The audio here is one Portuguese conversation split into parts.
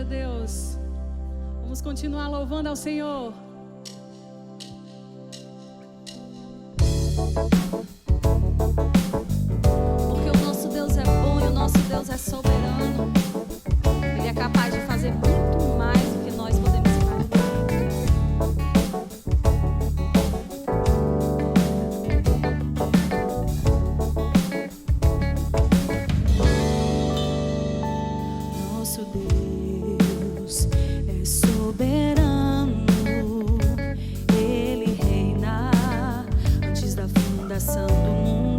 seja Deus. Vamos continuar louvando ao Senhor. Porque o nosso Deus é bom e o nosso Deus é soberano. Ele é capaz de fazer muito mais do que nós podemos imaginar. Nosso Deus é soberano. Ele reina antes da fundação do mundo.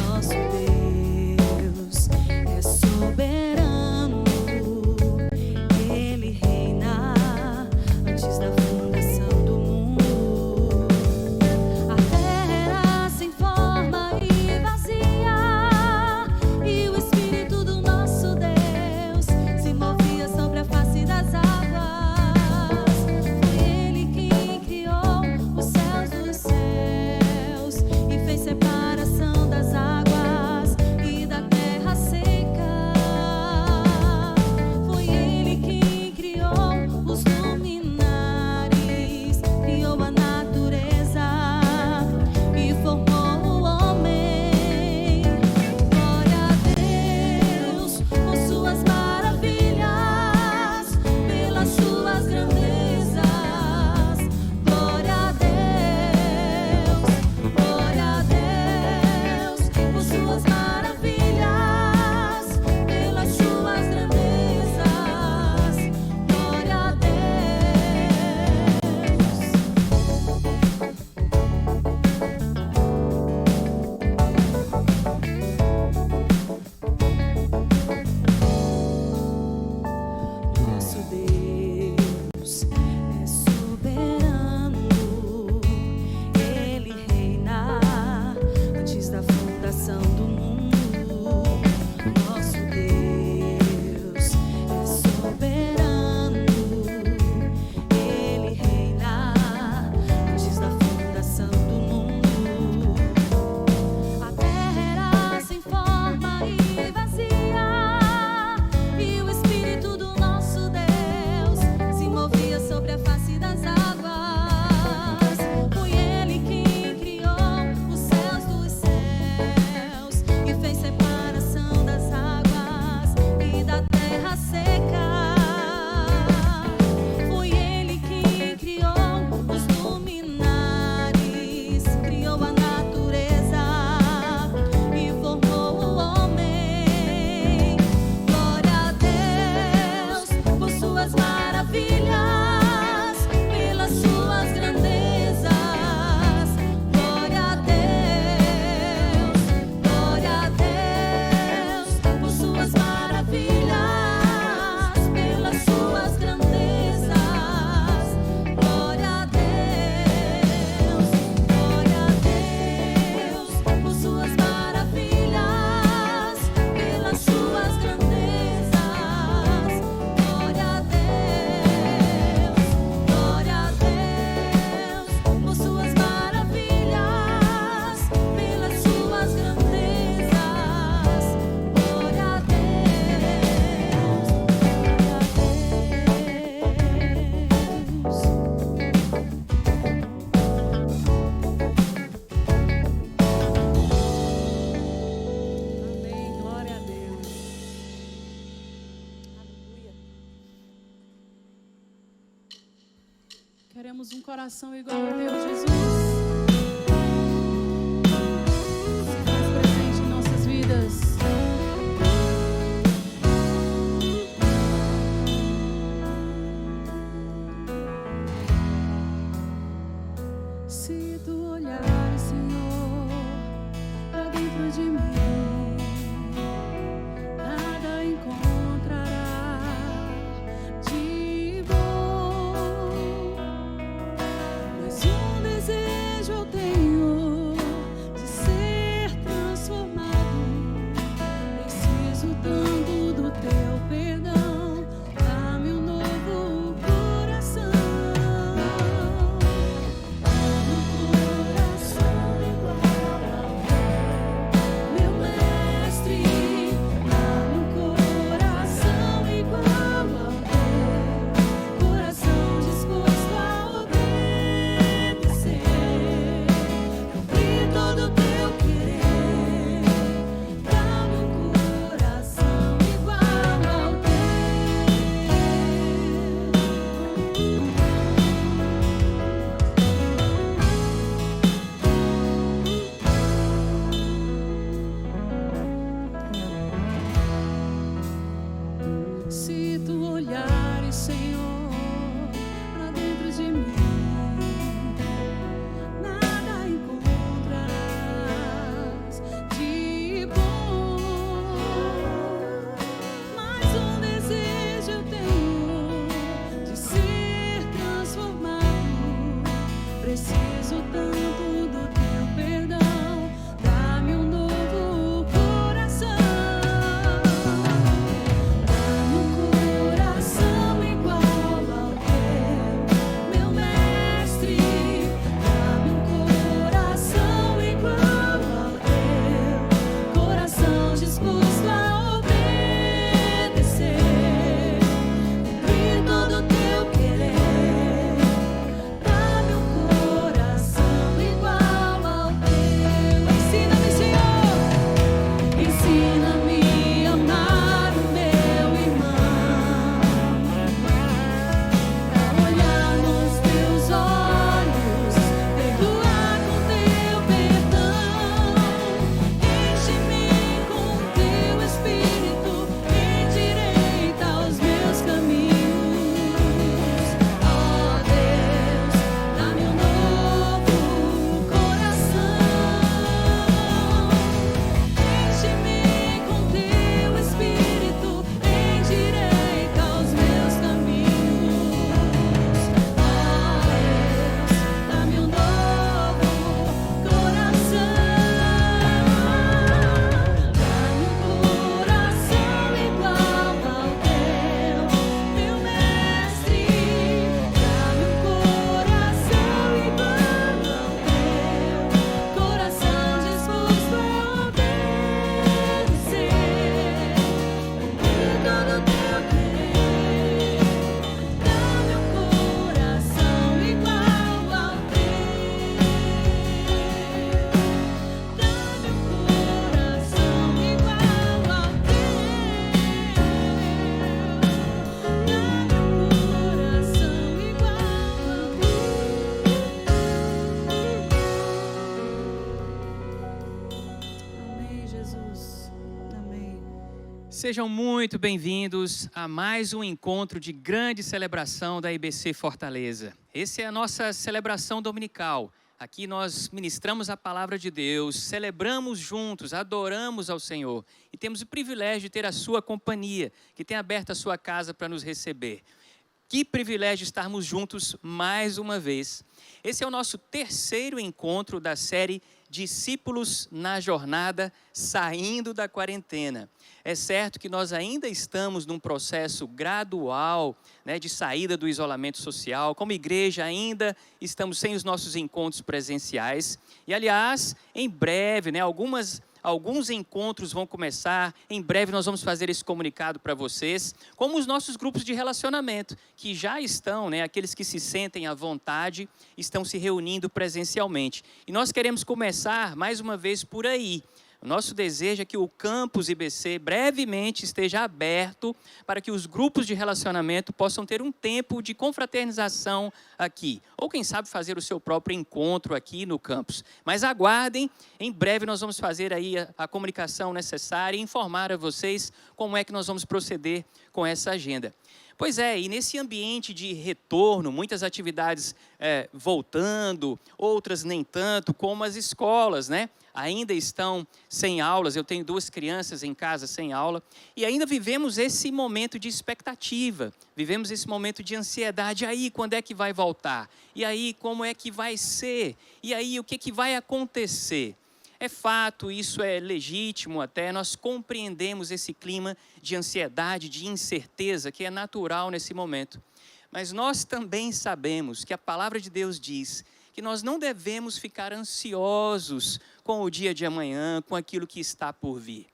Nosso Deus é soberano. Ele reina antes da fundação do mundo. A terra era sem forma e vazia, e o Espírito do nosso Deus se movia sobre a face das águas. Foi Ele quem criou os céus dos céus e fez separação das águas e da terra seca. Foi Ele quem criou os luminares, criou a natureza e formou o homem. Glória a Deus por suas maravilhas, pelas suas grandezas. Glória a Deus por suas maravilhas, pelas suas grandezas. Glória a Deus. Nosso Deus é soberano. Ele reina antes da fundação do mundo. Nosso Deus é soberano. Ele reina antes da fundação do mundo. A terra era sem forma e vazia, e o Espírito do nosso Deus se movia sobre a face das águas. Foi Ele quem criou os céus dos céus e fez separação das águas e da terra seca. Foi Ele quem criou os luminares, criou a natureza e formou o homem. Glória a Deus por suas maravilhas, pelas suas grandezas. Glória a Deus por suas maravilhas, pelas suas grandezas. Glória a Deus por suas maravilhas, pelas suas grandezas. Glória a Deus por suas maravilhas, pelas suas grandezas. Glória a Amém. Glória a Deus. Aleluia. Queremos um coração igual ao teu, Jesus. Se faz presente em nossas vidas. Se tu olhares, Senhor, pra dentro de mim, nada encontrará de bom, mas um desejo Se tu olhares, Senhor, pra dentro de mim, nada encontrarás de bom. Mas um desejo eu tenho de ser transformado. Preciso tanto do teu perdão. Dá-me um novo coração. Dá-me um coração igual ao teu, meu mestre. Dá-me um coração igual ao teu, coração disposto a obedecer, cumprir todo o teu querer. Dá-me um coração igual ao teu. Ensina-me, Senhor, ensina-me a amar o meu irmão, a olhar nos teus olhos, perdoar com teu perdão. Enche-me com teu Espírito, endireita os meus caminhos. Ó Deus, dá-me um novo coração. Enche-me com teu Espírito, endireita os meus caminhos. Ó Deus, dá-me um novo coração. Dá-me um coração igual ao teu, meu mestre. Dá-me um coração igual ao teu, coração disposto a obedecer, cumprir todo o teu querer. Dá-me um coração igual ao teu. Dá-me um coração igual ao teu. Dá-me um coração igual ao teu. Amém, Jesus. Amém. Sejam muito bem-vindos a mais um encontro de grande celebração da IBC Fortaleza. Essa é a nossa celebração dominical. Aqui nós ministramos a palavra de Deus, celebramos juntos, adoramos ao Senhor e temos o privilégio de ter a sua companhia, que tem aberto a sua casa para nos receber. Que privilégio estarmos juntos mais uma vez. Esse é o nosso terceiro encontro da série Discípulos na Jornada, saindo da quarentena. É certo que nós ainda estamos num processo gradual, né, de saída do isolamento social. Como igreja ainda estamos sem os nossos encontros presenciais. E, aliás, em breve, né, alguns encontros vão começar. Em breve nós vamos fazer esse comunicado para vocês, como os nossos grupos de relacionamento, que já estão, né, aqueles que se sentem à vontade, estão se reunindo presencialmente. E nós queremos começar, mais uma vez, por aí. O nosso desejo é que o campus IBC brevemente esteja aberto para que os grupos de relacionamento possam ter um tempo de confraternização aqui. Ou, quem sabe, fazer o seu próprio encontro aqui no campus. Mas aguardem, em breve nós vamos fazer aí a comunicação necessária e informar a vocês como é que nós vamos proceder com essa agenda. Pois é, e nesse ambiente de retorno, muitas atividades voltando, outras nem tanto, como as escolas, né? Ainda estão sem aulas. Eu tenho 2 crianças em casa sem aula. E ainda vivemos esse momento de expectativa. Vivemos esse momento de ansiedade. E aí, quando é que vai voltar? E aí, como é que vai ser? E aí, o que vai acontecer? É fato, isso é legítimo até, nós compreendemos esse clima de ansiedade, de incerteza que é natural nesse momento. Mas nós também sabemos que a palavra de Deus diz que nós não devemos ficar ansiosos com o dia de amanhã, com aquilo que está por vir.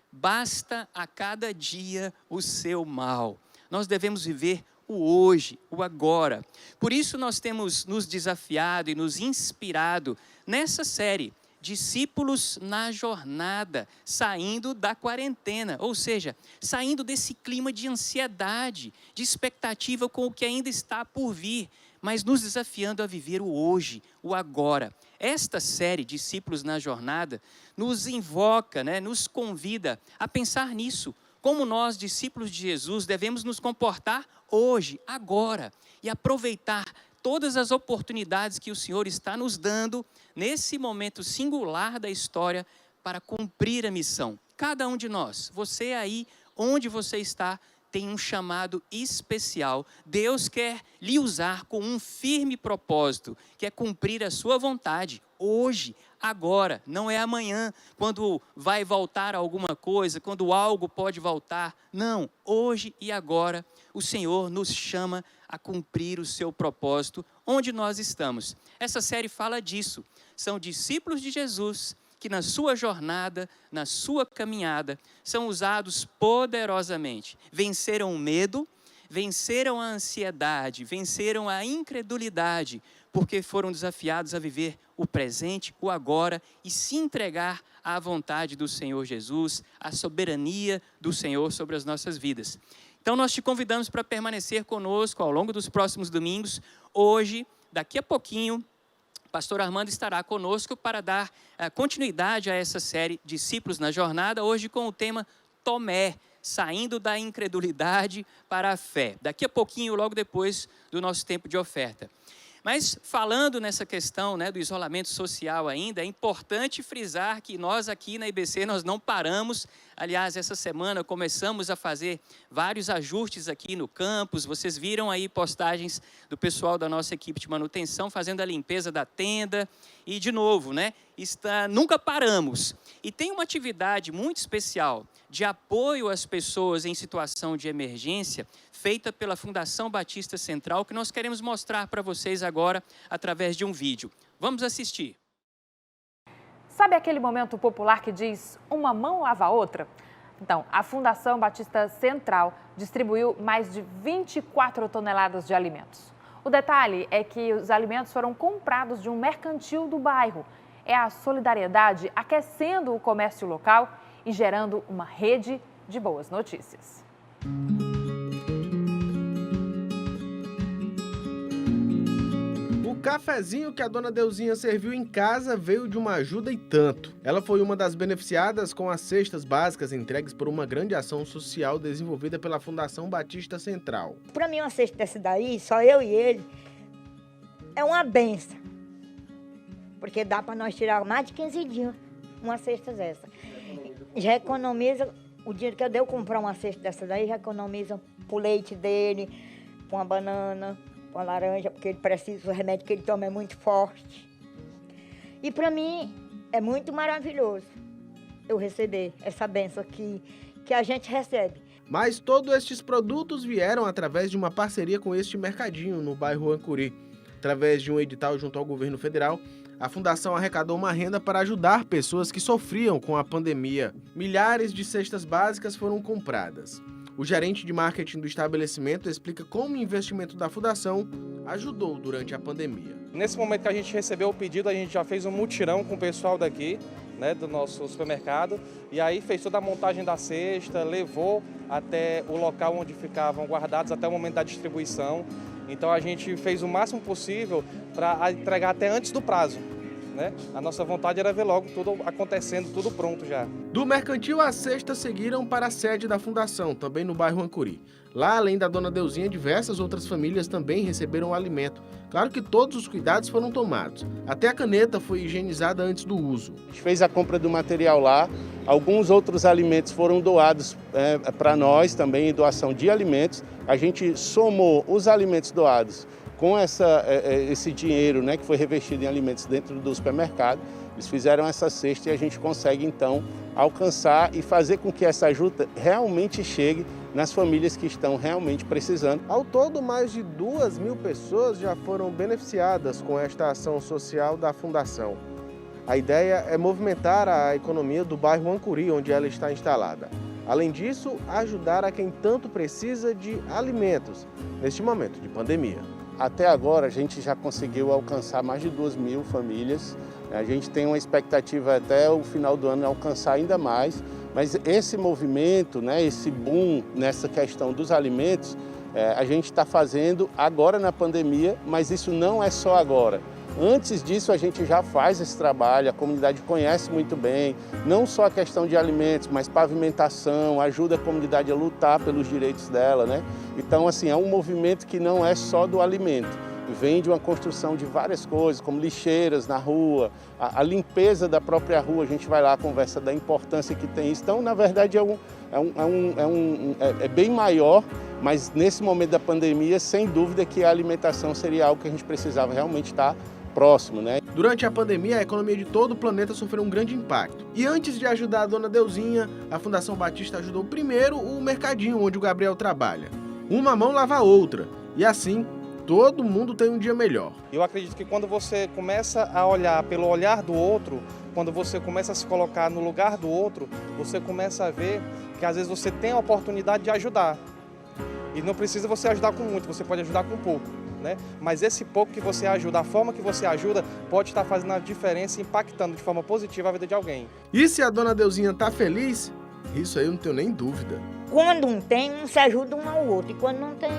Basta a cada dia o seu mal. Nós devemos viver o hoje, o agora. Por isso nós temos nos desafiado e nos inspirado nessa série, Discípulos na Jornada, saindo da quarentena, ou seja, saindo desse clima de ansiedade, de expectativa com o que ainda está por vir, mas nos desafiando a viver o hoje, o agora. Esta série, Discípulos na Jornada, nos invoca, né, nos convida a pensar nisso. como nós, discípulos de Jesus, devemos nos comportar hoje, agora, e aproveitar todas as oportunidades que o Senhor está nos dando nesse momento singular da história para cumprir a missão. Cada um de nós, você aí, onde você está, tem um chamado especial. Deus quer lhe usar com um firme propósito, que é cumprir a sua vontade, hoje, agora, não é amanhã, quando vai voltar alguma coisa, quando algo pode voltar. Não, hoje e agora, o Senhor nos chama a cumprir o seu propósito, onde nós estamos. Essa série fala disso. São discípulos de Jesus que na sua jornada, na sua caminhada, são usados poderosamente. Venceram o medo, venceram a ansiedade, venceram a incredulidade, porque foram desafiados a viver o presente, o agora, e se entregar à vontade do Senhor Jesus, à soberania do Senhor sobre as nossas vidas. Então nós te convidamos para permanecer conosco ao longo dos próximos domingos. Hoje, daqui a pouquinho, o pastor Armando estará conosco para dar continuidade a essa série Discípulos na Jornada, hoje com o tema Tomé, saindo da incredulidade para a fé. Daqui a pouquinho, logo depois do nosso tempo de oferta. Mas falando nessa questão, do isolamento social ainda, é importante frisar que nós aqui na IBC, nós não paramos. Aliás, essa semana começamos a fazer vários ajustes aqui no campus. Vocês viram aí postagens do pessoal da nossa equipe de manutenção fazendo a limpeza da tenda. E, de novo, nunca paramos. E tem uma atividade muito especial de apoio às pessoas em situação de emergência, feita pela Fundação Batista Central, que nós queremos mostrar para vocês agora através de um vídeo. Vamos assistir. Sabe aquele momento popular que diz uma mão lava a outra? Então, a Fundação Batista Central distribuiu mais de 24 toneladas de alimentos. O detalhe é que os alimentos foram comprados de um mercantil do bairro. É a solidariedade aquecendo o comércio local e gerando uma rede de boas notícias. O cafezinho que a dona Deusinha serviu em casa veio de uma ajuda e tanto. Ela foi uma das beneficiadas com as cestas básicas entregues por uma grande ação social desenvolvida pela Fundação Batista Central. Para mim, uma cesta dessa daí, só eu e ele, é uma benção. Porque dá para nós tirar mais de 15 dias uma cesta dessa. Já economiza, o dinheiro que eu dei comprar uma cesta dessa daí, já economiza pro leite dele, pra uma banana, pra uma laranja, porque ele precisa, o remédio que ele toma é muito forte. E para mim é muito maravilhoso eu receber essa benção que a gente recebe. Mas todos estes produtos vieram através de uma parceria com este mercadinho no bairro Ancuri. Através de um edital junto ao governo federal, a fundação arrecadou uma renda para ajudar pessoas que sofriam com a pandemia. Milhares de cestas básicas foram compradas. O gerente de marketing do estabelecimento explica como o investimento da fundação ajudou durante a pandemia. Nesse momento que a gente recebeu o pedido, a gente já fez um mutirão com o pessoal daqui, do nosso supermercado, e aí fez toda a montagem da cesta, levou até o local onde ficavam guardados até o momento da distribuição. Então a gente fez o máximo possível para entregar até antes do prazo. A nossa vontade era ver logo tudo acontecendo, tudo pronto já. Do mercantil, as cestas seguiram para a sede da fundação, também no bairro Ancuri. Lá, além da dona Deusinha, diversas outras famílias também receberam o alimento. Claro que todos os cuidados foram tomados. Até a caneta foi higienizada antes do uso. A gente fez a compra do material lá. Alguns outros alimentos foram doados para nós também, em doação de alimentos. A gente somou os alimentos doados com esse dinheiro que foi revestido em alimentos dentro do supermercado. Eles fizeram essa cesta e a gente consegue, então, alcançar e fazer com que essa ajuda realmente chegue nas famílias que estão realmente precisando. Ao todo, mais de 2.000 pessoas já foram beneficiadas com esta ação social da Fundação. A ideia é movimentar a economia do bairro Ancuri, onde ela está instalada. Além disso, ajudar a quem tanto precisa de alimentos neste momento de pandemia. Até agora, a gente já conseguiu alcançar mais de 2.000 famílias. A gente tem uma expectativa até o final do ano alcançar ainda mais. Mas esse movimento, esse boom nessa questão dos alimentos, a gente está fazendo agora na pandemia, mas isso não é só agora. Antes disso, a gente já faz esse trabalho, a comunidade conhece muito bem, não só a questão de alimentos, mas pavimentação, ajuda a comunidade a lutar pelos direitos dela, né? Então, assim, é um movimento que não é só do alimento, vem de uma construção de várias coisas, como lixeiras na rua, a limpeza da própria rua, a gente vai lá, conversa da importância que tem isso. Então, na verdade, é bem maior, mas nesse momento da pandemia, sem dúvida que a alimentação seria algo que a gente precisava realmente estar próximo, né? Durante a pandemia, a economia de todo o planeta sofreu um grande impacto. E antes de ajudar a Dona Deusinha, a Fundação Batista ajudou primeiro o mercadinho onde o Gabriel trabalha. Uma mão lava a outra, e assim todo mundo tem um dia melhor. Eu acredito que quando você começa a olhar pelo olhar do outro, quando você começa a se colocar no lugar do outro, você começa a ver que às vezes você tem a oportunidade de ajudar. E não precisa você ajudar com muito, você pode ajudar com pouco, né? Mas esse pouco que você ajuda, a forma que você ajuda, pode estar fazendo a diferença, impactando de forma positiva a vida de alguém. E se a Dona Deusinha tá feliz, isso aí eu não tenho nem dúvida. Quando um tem, um se ajuda um ao outro. E quando não tem,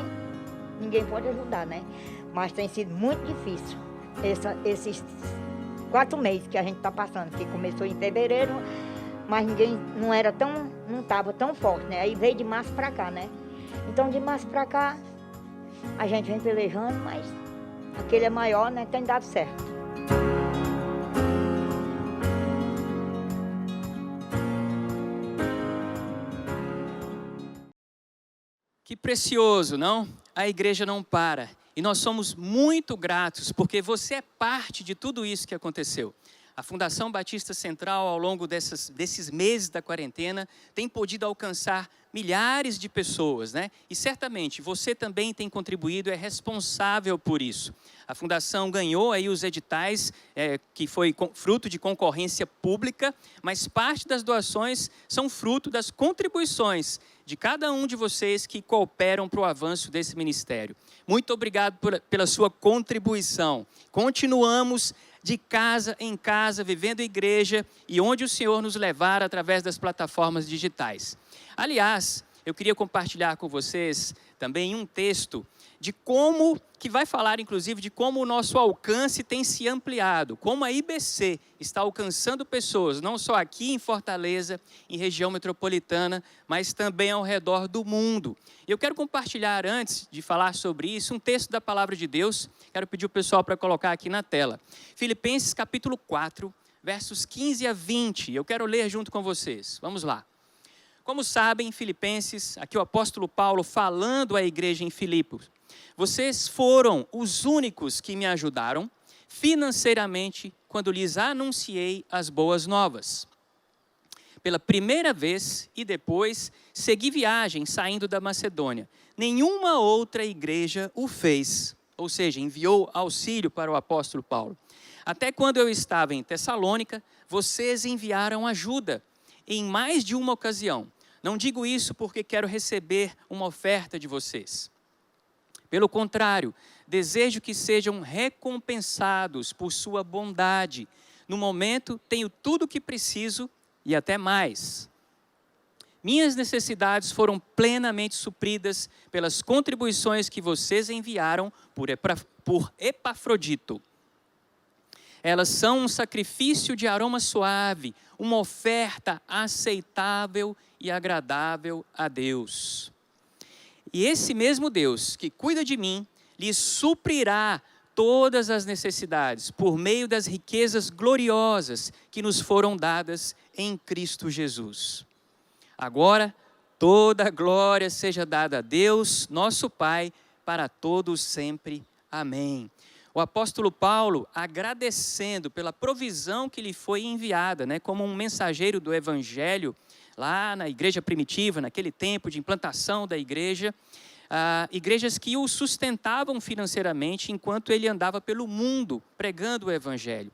ninguém pode ajudar, né? Mas tem sido muito difícil esses 4 meses que a gente está passando, que começou em fevereiro, mas ninguém não estava tão forte, né? Aí veio de março para cá, né? Então de março para cá a gente vem pelejando, mas aquele é maior, né? Tem dado certo. Que precioso, não? A igreja não para. E nós somos muito gratos porque você é parte de tudo isso que aconteceu. A Fundação Batista Central, ao longo desses meses da quarentena, tem podido alcançar milhares de pessoas, né? E certamente você também tem contribuído, é responsável por isso. A Fundação ganhou aí os editais, que foi fruto de concorrência pública, mas parte das doações são fruto das contribuições de cada um de vocês que cooperam para o avanço desse ministério. Muito obrigado pela sua contribuição. Continuamos de casa em casa, vivendo igreja e onde o Senhor nos levar através das plataformas digitais. Aliás, eu queria compartilhar com vocês também um texto de como, que vai falar inclusive de como o nosso alcance tem se ampliado, como a IBC está alcançando pessoas, não só aqui em Fortaleza, em região metropolitana, mas também ao redor do mundo. Eu quero compartilhar, antes de falar sobre isso, um texto da Palavra de Deus. Quero pedir o pessoal para colocar aqui na tela. Filipenses capítulo 4, versos 15 a 20. Eu quero ler junto com vocês. Vamos lá. Como sabem, Filipenses, aqui o apóstolo Paulo falando à igreja em Filipos. Vocês foram os únicos que me ajudaram financeiramente quando lhes anunciei as boas novas. Pela primeira vez e depois segui viagem saindo da Macedônia. Nenhuma outra igreja o fez, ou seja, enviou auxílio para o apóstolo Paulo. Até quando eu estava em Tessalônica, vocês enviaram ajuda em mais de uma ocasião. Não digo isso porque quero receber uma oferta de vocês. Pelo contrário, desejo que sejam recompensados por sua bondade. No momento, tenho tudo o que preciso e até mais. Minhas necessidades foram plenamente supridas pelas contribuições que vocês enviaram por Epafrodito. Elas são um sacrifício de aroma suave, uma oferta aceitável e agradável a Deus. E esse mesmo Deus que cuida de mim, lhes suprirá todas as necessidades por meio das riquezas gloriosas que nos foram dadas em Cristo Jesus. Agora, toda a glória seja dada a Deus, nosso Pai, para todos sempre. Amém. O apóstolo Paulo agradecendo pela provisão que lhe foi enviada, né, como um mensageiro do evangelho, lá na igreja primitiva, naquele tempo de implantação da igreja, igrejas que o sustentavam financeiramente enquanto ele andava pelo mundo pregando o evangelho.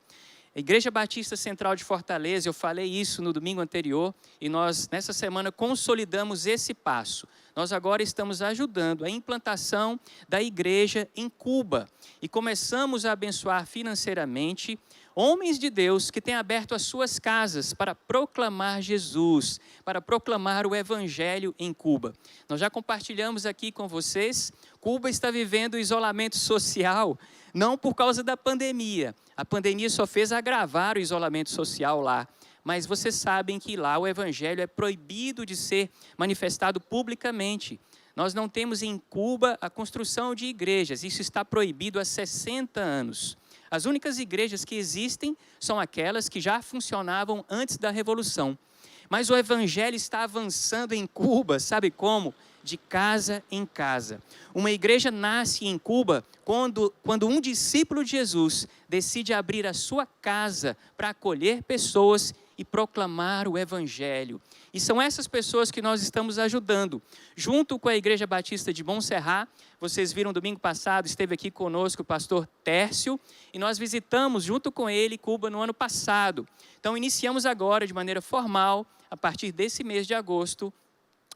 A Igreja Batista Central de Fortaleza, eu falei isso no domingo anterior, e nós, nessa semana, consolidamos esse passo. Nós agora estamos ajudando a implantação da igreja em Cuba, e começamos a abençoar financeiramente Homens de Deus que têm aberto as suas casas para proclamar Jesus, para proclamar o Evangelho em Cuba. Nós já compartilhamos aqui com vocês, Cuba está vivendo isolamento social, não por causa da pandemia. A pandemia só fez agravar o isolamento social lá. Mas vocês sabem que lá o Evangelho é proibido de ser manifestado publicamente. Nós não temos em Cuba a construção de igrejas, isso está proibido há 60 anos. As únicas igrejas que existem são aquelas que já funcionavam antes da Revolução. Mas o Evangelho está avançando em Cuba, sabe como? De casa em casa. Uma igreja nasce em Cuba quando um discípulo de Jesus decide abrir a sua casa para acolher pessoas e proclamar o Evangelho. E são essas pessoas que nós estamos ajudando. Junto com a Igreja Batista de Montserrat, vocês viram domingo passado, esteve aqui conosco o pastor Tércio, e nós visitamos junto com ele Cuba no ano passado. Então iniciamos agora de maneira formal, a partir desse mês de agosto,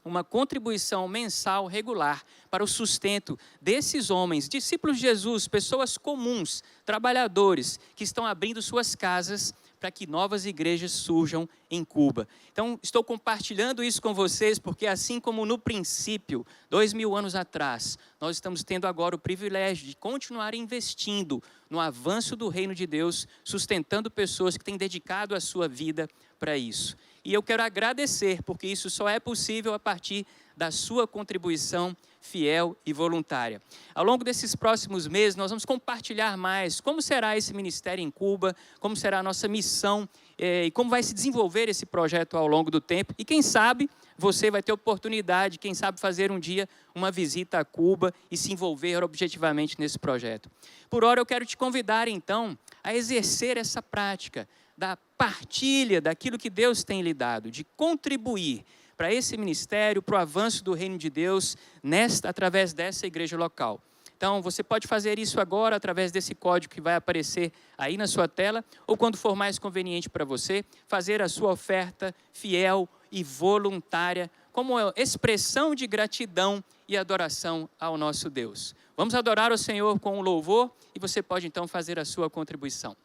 uma contribuição mensal regular para o sustento desses homens, discípulos de Jesus, pessoas comuns, trabalhadores, que estão abrindo suas casas para que novas igrejas surjam em Cuba. Então, estou compartilhando isso com vocês, porque assim como no princípio, 2000 anos atrás, nós estamos tendo agora o privilégio de continuar investindo no avanço do reino de Deus, sustentando pessoas que têm dedicado a sua vida para isso. E eu quero agradecer, porque isso só é possível a partir da sua contribuição fiel e voluntária. Ao longo desses próximos meses, nós vamos compartilhar mais como será esse ministério em Cuba, como será a nossa missão e como vai se desenvolver esse projeto ao longo do tempo. E quem sabe você vai ter oportunidade, quem sabe fazer um dia uma visita a Cuba e se envolver objetivamente nesse projeto. Por hora, eu quero te convidar, então, a exercer essa prática da partilha daquilo que Deus tem lhe dado, de contribuir para esse ministério, para o avanço do reino de Deus, através dessa igreja local. Então, você pode fazer isso agora, através desse código que vai aparecer aí na sua tela, ou quando for mais conveniente para você, fazer a sua oferta fiel e voluntária, como expressão de gratidão e adoração ao nosso Deus. Vamos adorar o Senhor com o louvor, e você pode então fazer a sua contribuição.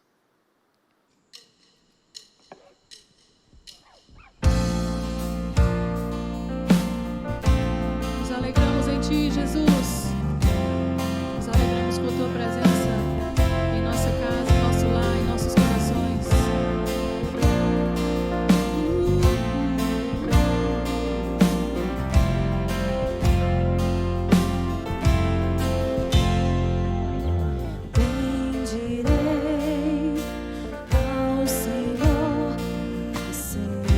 Nos alegramos em Ti, Jesus. Nos alegramos com a Tua presença em nossa casa, em nosso lar, em nossos corações. Bendirei ao Senhor para sempre.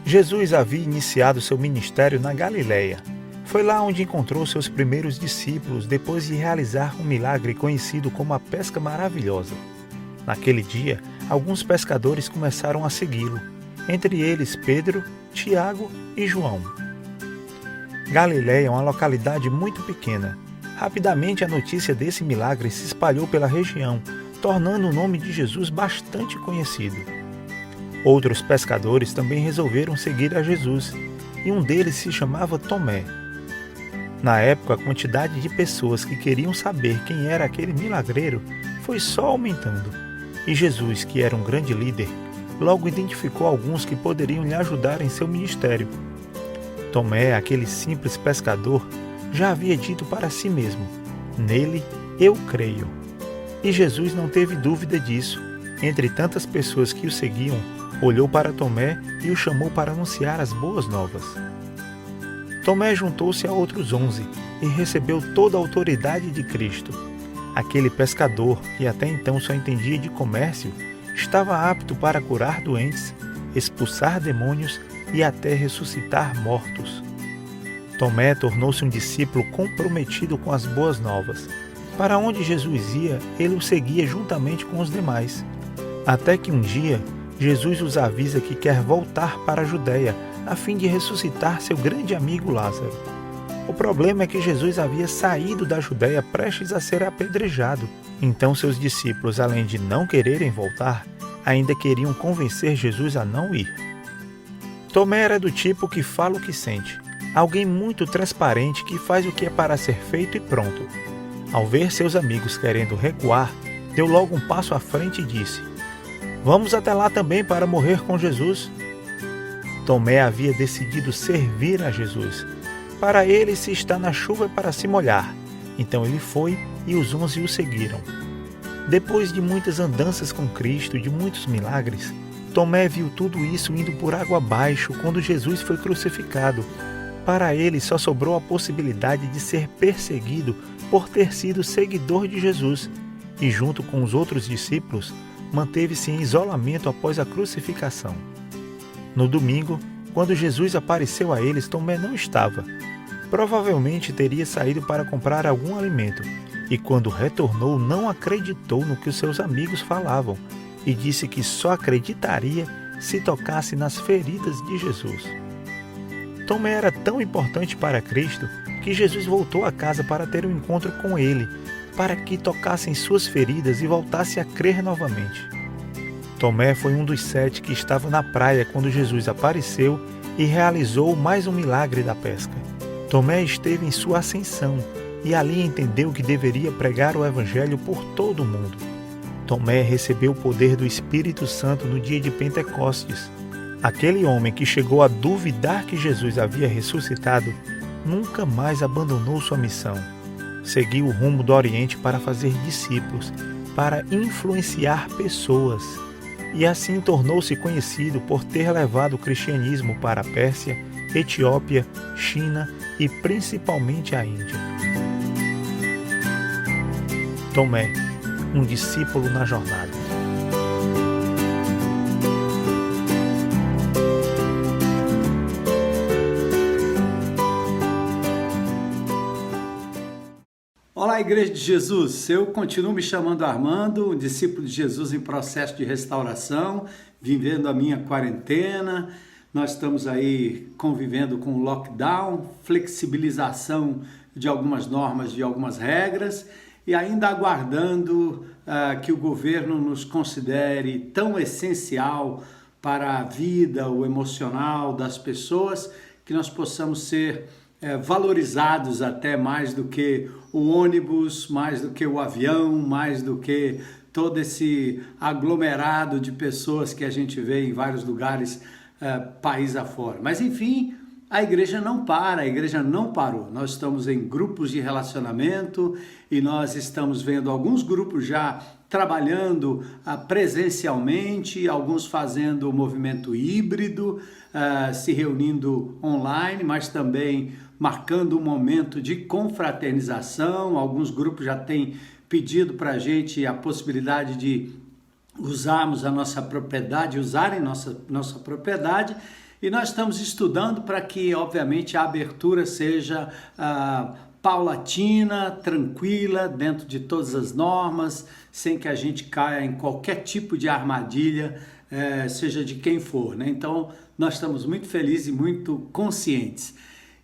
Jesus havia iniciado seu ministério na Galileia. Foi lá onde encontrou seus primeiros discípulos depois de realizar um milagre conhecido como a pesca maravilhosa. Naquele dia, alguns pescadores começaram a segui-lo, entre eles Pedro, Tiago e João. Galileia é uma localidade muito pequena. Rapidamente a notícia desse milagre se espalhou pela região, tornando o nome de Jesus bastante conhecido. Outros pescadores também resolveram seguir a Jesus, e um deles se chamava Tomé. Na época, a quantidade de pessoas que queriam saber quem era aquele milagreiro foi só aumentando, e Jesus, que era um grande líder, logo identificou alguns que poderiam lhe ajudar em seu ministério. Tomé, aquele simples pescador, já havia dito para si mesmo: "Nele eu creio." E Jesus não teve dúvida disso. Entre tantas pessoas que o seguiam, olhou para Tomé e o chamou para anunciar as boas novas. Tomé juntou-se a outros 11 e recebeu toda a autoridade de Cristo. Aquele pescador, que até então só entendia de comércio, estava apto para curar doentes, expulsar demônios e até ressuscitar mortos. Tomé tornou-se um discípulo comprometido com as boas novas. Para onde Jesus ia, ele o seguia juntamente com os demais. Até que um dia, Jesus os avisa que quer voltar para a Judéia, a fim de ressuscitar seu grande amigo Lázaro. O problema é que Jesus havia saído da Judéia prestes a ser apedrejado. Então seus discípulos, além de não quererem voltar, ainda queriam convencer Jesus a não ir. Tomé era do tipo que fala o que sente, alguém muito transparente que faz o que é para ser feito e pronto. Ao ver seus amigos querendo recuar, deu logo um passo à frente e disse: "Vamos até lá também para morrer com Jesus." Tomé havia decidido servir a Jesus. Para ele, se está na chuva é para se molhar. Então ele foi e os 11 o seguiram. Depois de muitas andanças com Cristo e de muitos milagres, Tomé viu tudo isso indo por água abaixo quando Jesus foi crucificado. Para ele só sobrou a possibilidade de ser perseguido por ter sido seguidor de Jesus e, junto com os outros discípulos, manteve-se em isolamento após a crucificação. No domingo, quando Jesus apareceu a eles, Tomé não estava. Provavelmente teria saído para comprar algum alimento e, quando retornou, não acreditou no que os seus amigos falavam e disse que só acreditaria se tocasse nas feridas de Jesus. Tomé era tão importante para Cristo que Jesus voltou a casa para ter um encontro com ele, para que tocasse em suas feridas e voltasse a crer novamente. Tomé foi um dos 7 que estava na praia quando Jesus apareceu e realizou mais um milagre da pesca. Tomé esteve em sua ascensão e ali entendeu que deveria pregar o Evangelho por todo o mundo. Tomé recebeu o poder do Espírito Santo no dia de Pentecostes. Aquele homem que chegou a duvidar que Jesus havia ressuscitado nunca mais abandonou sua missão. Seguiu o rumo do Oriente para fazer discípulos, para influenciar pessoas. E assim tornou-se conhecido por ter levado o cristianismo para a Pérsia, Etiópia, China e principalmente a Índia. Tomé, um discípulo na jornada. Olá, Igreja de Jesus, eu continuo me chamando Armando, um discípulo de Jesus em processo de restauração, vivendo a minha quarentena. Nós estamos aí convivendo com o lockdown, flexibilização de algumas normas, de algumas regras e ainda aguardando que o governo nos considere tão essencial para a vida, o emocional das pessoas, que nós possamos ser valorizados até mais do que o ônibus, mais do que o avião, mais do que todo esse aglomerado de pessoas que a gente vê em vários lugares, país afora. Mas enfim, a igreja não para, a igreja não parou. Nós estamos em grupos de relacionamento e nós estamos vendo alguns grupos já trabalhando presencialmente, alguns fazendo o movimento híbrido, se reunindo online, mas também marcando um momento de confraternização. Alguns grupos já têm pedido para a gente a possibilidade de usarmos a nossa propriedade, usarem nossa propriedade, E nós estamos estudando para que, obviamente, a abertura seja paulatina, tranquila, dentro de todas as normas, sem que a gente caia em qualquer tipo de armadilha, seja de quem for, né? Então, nós estamos muito felizes e muito conscientes.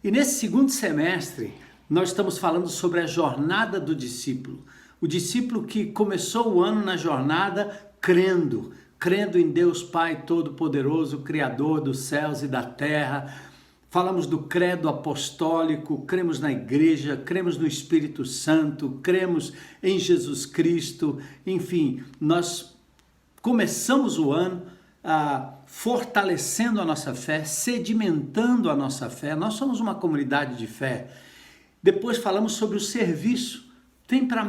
E nesse segundo semestre, nós estamos falando sobre a jornada do discípulo. O discípulo que começou o ano na jornada crendo em Deus Pai Todo-Poderoso, Criador dos céus e da terra. Falamos do credo apostólico, cremos na igreja, cremos no Espírito Santo, cremos em Jesus Cristo. Enfim, nós começamos o ano fortalecendo a nossa fé, sedimentando a nossa fé. Nós somos uma comunidade de fé. Depois falamos sobre o serviço. Vem para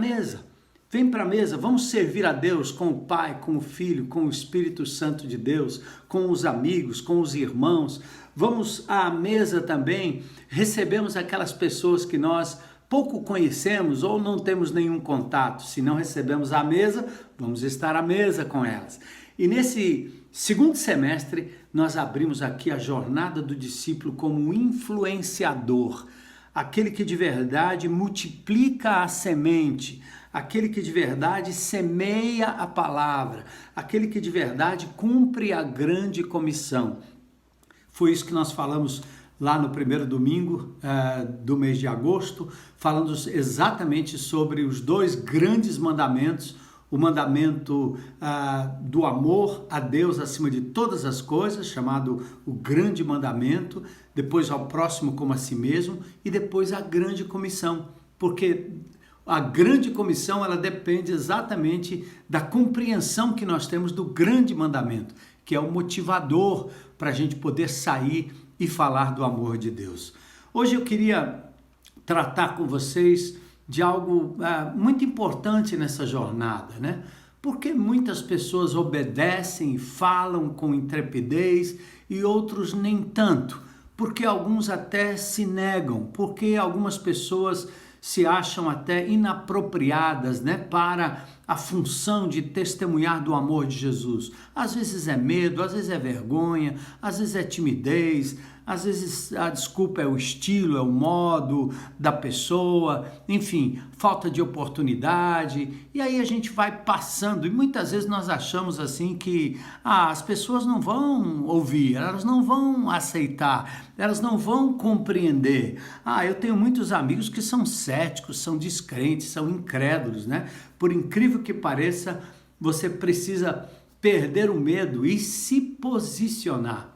a mesa, vamos servir a Deus com o Pai, com o Filho, com o Espírito Santo de Deus, com os amigos, com os irmãos. Vamos à mesa também, recebemos aquelas pessoas que nós pouco conhecemos ou não temos nenhum contato. Se não recebemos à mesa, vamos estar à mesa com elas. E nesse segundo semestre, nós abrimos aqui a jornada do discípulo como influenciador, aquele que de verdade multiplica a semente, aquele que de verdade semeia a palavra, aquele que de verdade cumpre a grande comissão. Foi isso que nós falamos lá no primeiro domingo do mês de agosto, falando exatamente sobre os 2 grandes mandamentos, o mandamento do amor a Deus acima de todas as coisas, chamado o grande mandamento, depois ao próximo como a si mesmo, e depois a grande comissão, porque a grande comissão ela depende exatamente da compreensão que nós temos do grande mandamento, que é o motivador para a gente poder sair e falar do amor de Deus. Hoje eu queria tratar com vocês de algo muito importante nessa jornada, né? Porque muitas pessoas obedecem e falam com intrepidez e outros nem tanto, porque alguns até se negam, porque algumas pessoas se acham até inapropriadas, né, para a função de testemunhar do amor de Jesus. Às vezes é medo, às vezes é vergonha, às vezes é timidez, às vezes a desculpa é o estilo, é o modo da pessoa, enfim, falta de oportunidade. E aí a gente vai passando e muitas vezes nós achamos assim que as pessoas não vão ouvir, elas não vão aceitar, elas não vão compreender. Eu tenho muitos amigos que são céticos, são descrentes, são incrédulos, né? Por incrível que pareça, você precisa perder o medo e se posicionar.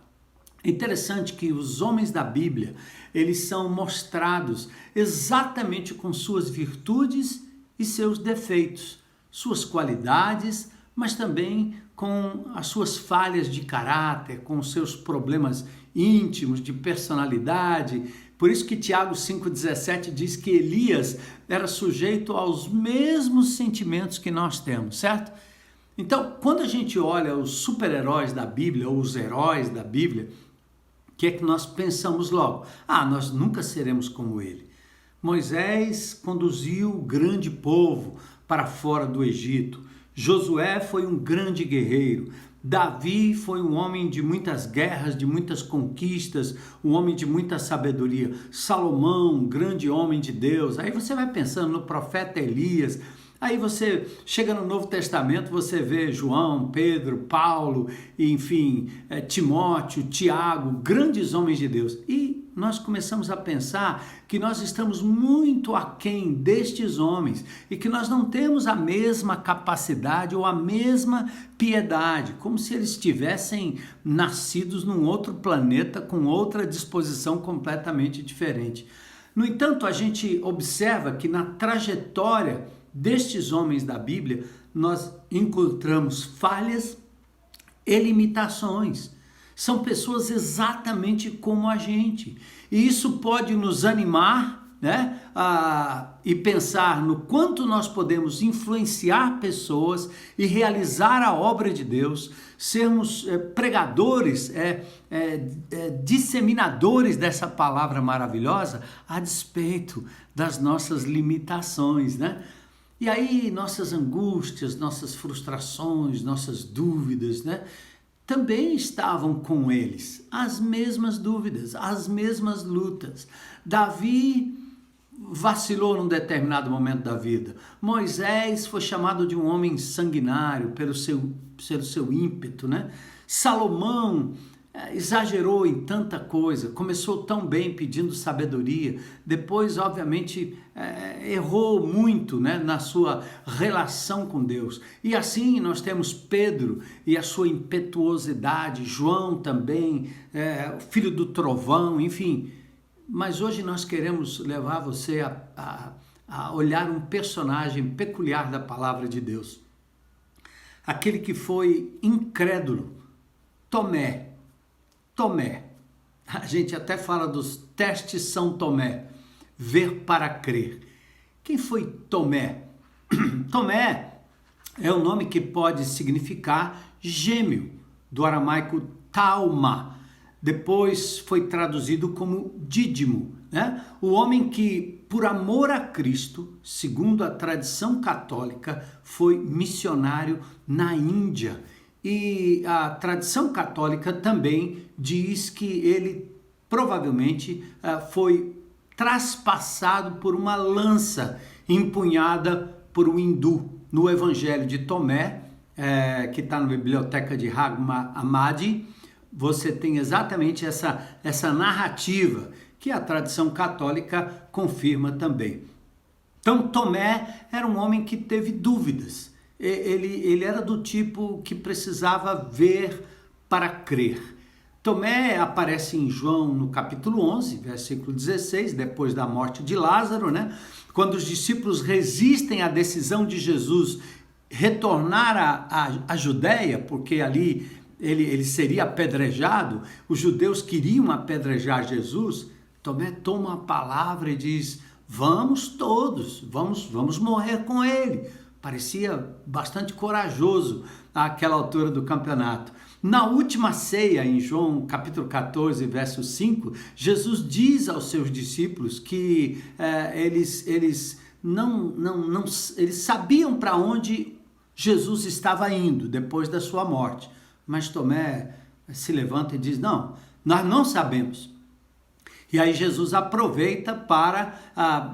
É interessante que os homens da Bíblia, eles são mostrados exatamente com suas virtudes e seus defeitos, suas qualidades, mas também com as suas falhas de caráter, com os seus problemas íntimos, de personalidade. Por isso que Tiago 5,17 diz que Elias era sujeito aos mesmos sentimentos que nós temos, certo? Então, quando a gente olha os super-heróis da Bíblia, ou os heróis da Bíblia, o que é que nós pensamos logo? Nós nunca seremos como ele. Moisés conduziu o grande povo para fora do Egito. Josué foi um grande guerreiro. Davi foi um homem de muitas guerras, de muitas conquistas, um homem de muita sabedoria. Salomão, um grande homem de Deus. Aí você vai pensando no profeta Elias. Aí você chega no Novo Testamento, você vê João, Pedro, Paulo, enfim, Timóteo, Tiago, grandes homens de Deus. E nós começamos a pensar que nós estamos muito aquém destes homens e que nós não temos a mesma capacidade ou a mesma piedade, como se eles tivessem nascidos num outro planeta com outra disposição completamente diferente. No entanto, a gente observa que na trajetória destes homens da Bíblia, nós encontramos falhas e limitações. São pessoas exatamente como a gente. E isso pode nos animar, né, e pensar no quanto nós podemos influenciar pessoas e realizar a obra de Deus, sermos pregadores, disseminadores dessa palavra maravilhosa, a despeito das nossas limitações, né? E aí nossas angústias, nossas frustrações, nossas dúvidas, né? também estavam com eles, as mesmas dúvidas, as mesmas lutas. Davi vacilou num determinado momento da vida. Moisés foi chamado de um homem sanguinário pelo seu ímpeto, né? Salomão exagerou em tanta coisa, começou tão bem pedindo sabedoria, depois obviamente errou muito, né, na sua relação com Deus. E assim nós temos Pedro e a sua impetuosidade, João também, filho do trovão, enfim. Mas hoje nós queremos levar você a olhar um personagem peculiar da palavra de Deus. Aquele que foi incrédulo, Tomé. A gente até fala dos testes São Tomé, ver para crer. Quem foi Tomé? Tomé é um nome que pode significar gêmeo, do aramaico Talma. Depois foi traduzido como Dídimo, né? O homem que, por amor a Cristo, segundo a tradição católica, foi missionário na Índia. E a tradição católica também diz que ele provavelmente foi traspassado por uma lança empunhada por um hindu. No Evangelho de Tomé, que está na biblioteca de Hagma Amadi, você tem exatamente essa narrativa que a tradição católica confirma também. Então Tomé era um homem que teve dúvidas. Ele era do tipo que precisava ver para crer. Tomé aparece em João no capítulo 11, versículo 16, depois da morte de Lázaro, né? Quando os discípulos resistem à decisão de Jesus retornar à Judéia, porque ali ele seria apedrejado, os judeus queriam apedrejar Jesus. Tomé toma a palavra e diz: vamos todos, vamos morrer com ele. Parecia bastante corajoso àquela altura do campeonato. Na última ceia, em João capítulo 14, verso 5, Jesus diz aos seus discípulos que eles sabiam para onde Jesus estava indo depois da sua morte. Mas Tomé se levanta e diz: não, nós não sabemos. E aí Jesus aproveita para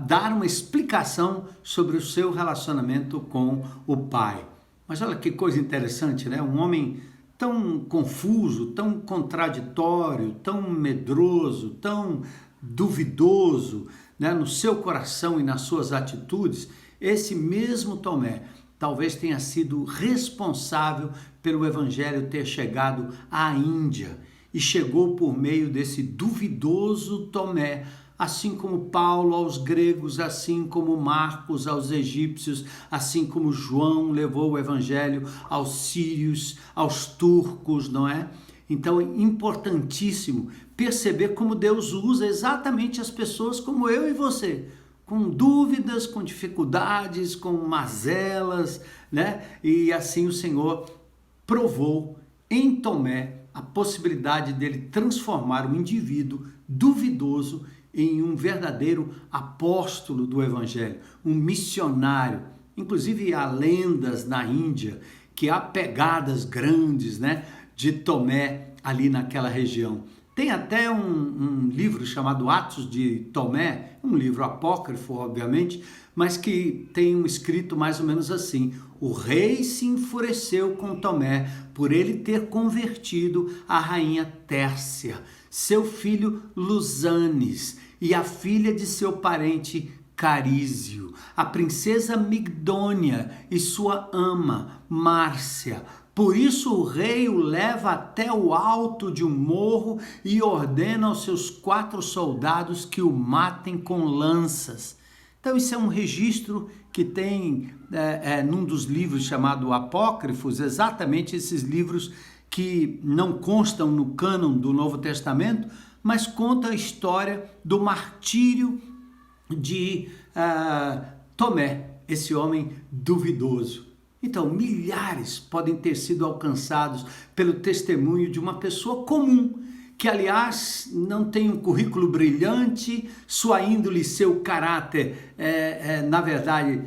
dar uma explicação sobre o seu relacionamento com o Pai. Mas olha que coisa interessante, né? Um homem tão confuso, tão contraditório, tão medroso, tão duvidoso, né? No seu coração e nas suas atitudes, esse mesmo Tomé talvez tenha sido responsável pelo Evangelho ter chegado à Índia. E chegou por meio desse duvidoso Tomé, assim como Paulo aos gregos, assim como Marcos aos egípcios, assim como João levou o evangelho aos sírios, aos turcos, não é? Então é importantíssimo perceber como Deus usa exatamente as pessoas como eu e você, com dúvidas, com dificuldades, com mazelas, né? E assim o Senhor provou em Tomé a possibilidade dele transformar um indivíduo duvidoso em um verdadeiro apóstolo do Evangelho, um missionário. Inclusive há lendas na Índia que há pegadas grandes, né, de Tomé ali naquela região. Tem até um livro chamado Atos de Tomé, um livro apócrifo, obviamente, mas que tem um escrito mais ou menos assim: o rei se enfureceu com Tomé por ele ter convertido a rainha Tércia, seu filho Lusanes e a filha de seu parente Carísio, a princesa Migdônia e sua ama Márcia. Por isso o rei o leva até o alto de um morro e ordena aos seus 4 soldados que o matem com lanças. Então isso é um registro que tem num dos livros chamado Apócrifos, exatamente esses livros que não constam no cânon do Novo Testamento, mas conta a história do martírio de Tomé, esse homem duvidoso. Então, milhares podem ter sido alcançados pelo testemunho de uma pessoa comum, que, aliás, não tem um currículo brilhante, sua índole e seu caráter, na verdade,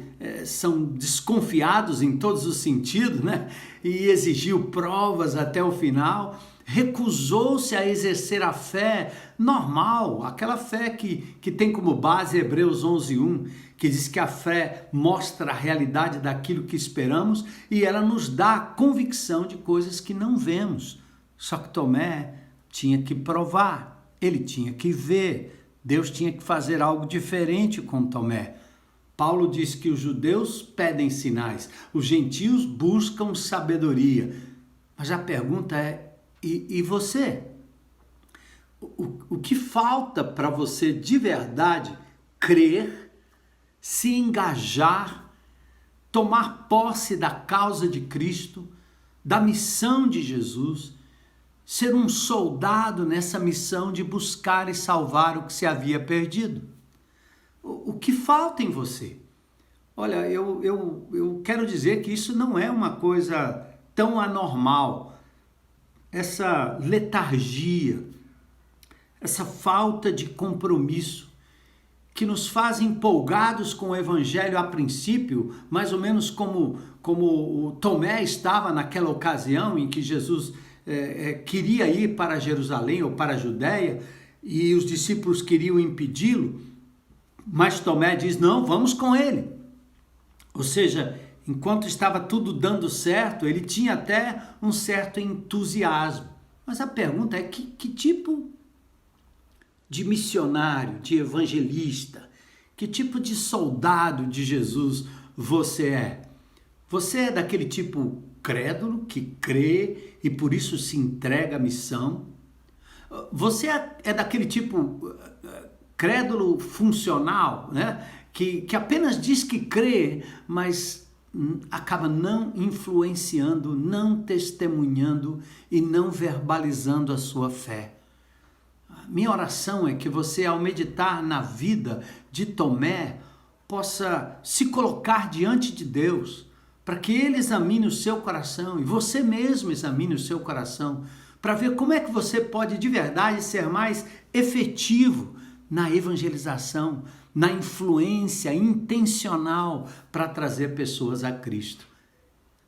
são desconfiados em todos os sentidos, né? e exigiu provas até o final, recusou-se a exercer a fé normal, aquela fé que tem como base Hebreus 11:1, que diz que a fé mostra a realidade daquilo que esperamos e ela nos dá a convicção de coisas que não vemos. Só que Tomé tinha que provar, ele tinha que ver, Deus tinha que fazer algo diferente com Tomé. Paulo diz que os judeus pedem sinais, os gentios buscam sabedoria. Mas a pergunta é, e você? O que falta para você de verdade crer, se engajar, tomar posse da causa de Cristo, da missão de Jesus, ser um soldado nessa missão de buscar e salvar o que se havia perdido? O que falta em você? Olha, eu quero dizer que isso não é uma coisa tão anormal. Essa letargia, essa falta de compromisso que nos faz empolgados com o evangelho a princípio, mais ou menos como o Tomé estava naquela ocasião em que Jesus queria ir para Jerusalém ou para a Judéia e os discípulos queriam impedi-lo, mas Tomé diz, não, vamos com ele. Ou seja, enquanto estava tudo dando certo, ele tinha até um certo entusiasmo. Mas a pergunta é, que tipo de missionário, de evangelista, que tipo de soldado de Jesus você é? Você é daquele tipo crédulo, que crê e por isso se entrega à missão? Você é daquele tipo crédulo funcional, né? Que apenas diz que crê, mas acaba não influenciando, não testemunhando e não verbalizando a sua fé. Minha oração é que você, ao meditar na vida de Tomé, possa se colocar diante de Deus, para que Ele examine o seu coração e você mesmo examine o seu coração, para ver como é que você pode de verdade ser mais efetivo na evangelização, na influência intencional para trazer pessoas a Cristo.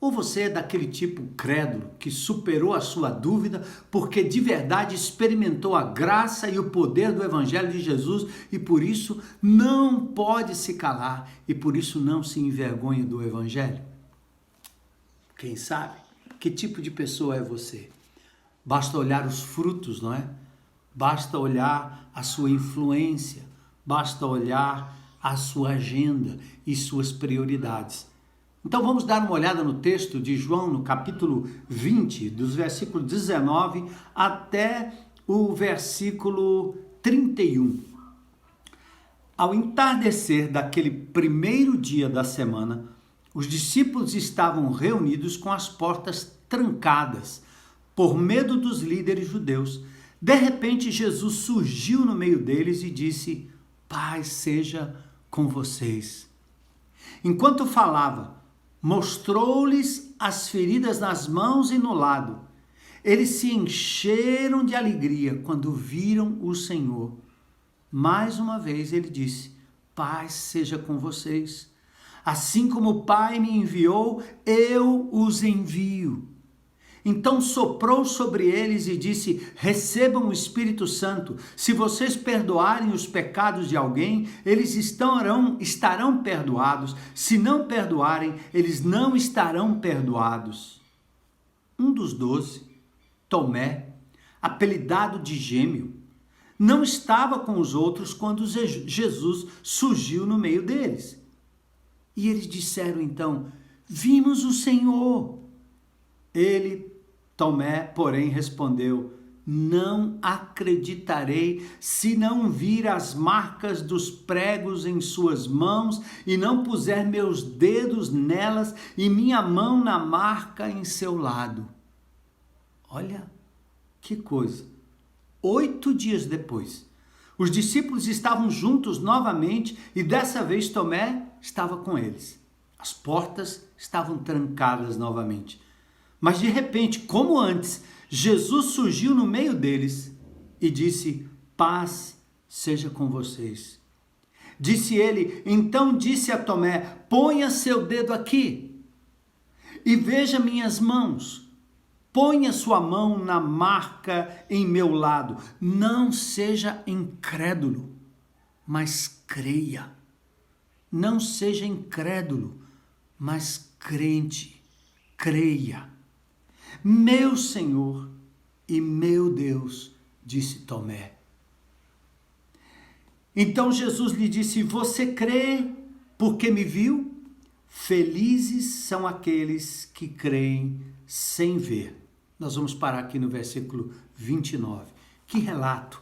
Ou você é daquele tipo crédulo que superou a sua dúvida porque de verdade experimentou a graça e o poder do Evangelho de Jesus e por isso não pode se calar e por isso não se envergonha do Evangelho? Quem sabe? Que tipo de pessoa é você? Basta olhar os frutos, não é? Basta olhar a sua influência, basta olhar a sua agenda e suas prioridades. Então vamos dar uma olhada no texto de João, no capítulo 20, dos versículos 19 até o versículo 31. Ao entardecer daquele primeiro dia da semana, os discípulos estavam reunidos com as portas trancadas, por medo dos líderes judeus. De repente, Jesus surgiu no meio deles e disse, paz seja com vocês. Enquanto falava, mostrou-lhes as feridas nas mãos e no lado. Eles se encheram de alegria quando viram o Senhor. Mais uma vez ele disse, paz seja com vocês. Assim como o Pai me enviou, eu os envio. Então soprou sobre eles e disse, recebam o Espírito Santo. Se vocês perdoarem os pecados de alguém, eles estarão perdoados. Se não perdoarem, eles não estarão perdoados. Um dos 12, Tomé, apelidado de Gêmeo, não estava com os outros quando Jesus surgiu no meio deles. E eles disseram então, vimos o Senhor. Ele, Tomé, porém, respondeu, não acreditarei se não vir as marcas dos pregos em suas mãos e não puser meus dedos nelas e minha mão na marca em seu lado. Olha que coisa. 8 dias depois, os discípulos estavam juntos novamente e dessa vez Tomé estava com eles. As portas estavam trancadas novamente. Mas de repente, como antes, Jesus surgiu no meio deles e disse, paz seja com vocês. Disse ele, então disse a Tomé, ponha seu dedo aqui e veja minhas mãos. Ponha sua mão na marca em meu lado. Não seja incrédulo, mas creia. Não seja incrédulo, mas crente. Creia. Meu Senhor e meu Deus, disse Tomé. Então Jesus lhe disse: você crê porque me viu? Felizes são aqueles que creem sem ver. Nós vamos parar aqui no versículo 29. Que relato!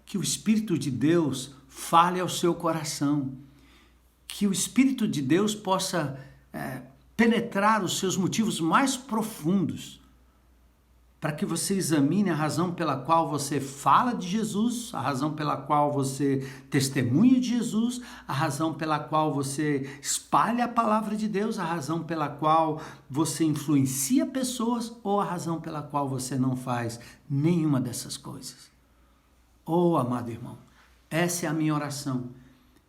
Que o Espírito de Deus fale ao seu coração. Que o Espírito de Deus possa penetrar os seus motivos mais profundos, para que você examine a razão pela qual você fala de Jesus, a razão pela qual você testemunha de Jesus, a razão pela qual você espalha a palavra de Deus, a razão pela qual você influencia pessoas ou a razão pela qual você não faz nenhuma dessas coisas. Oh, amado irmão, essa é a minha oração,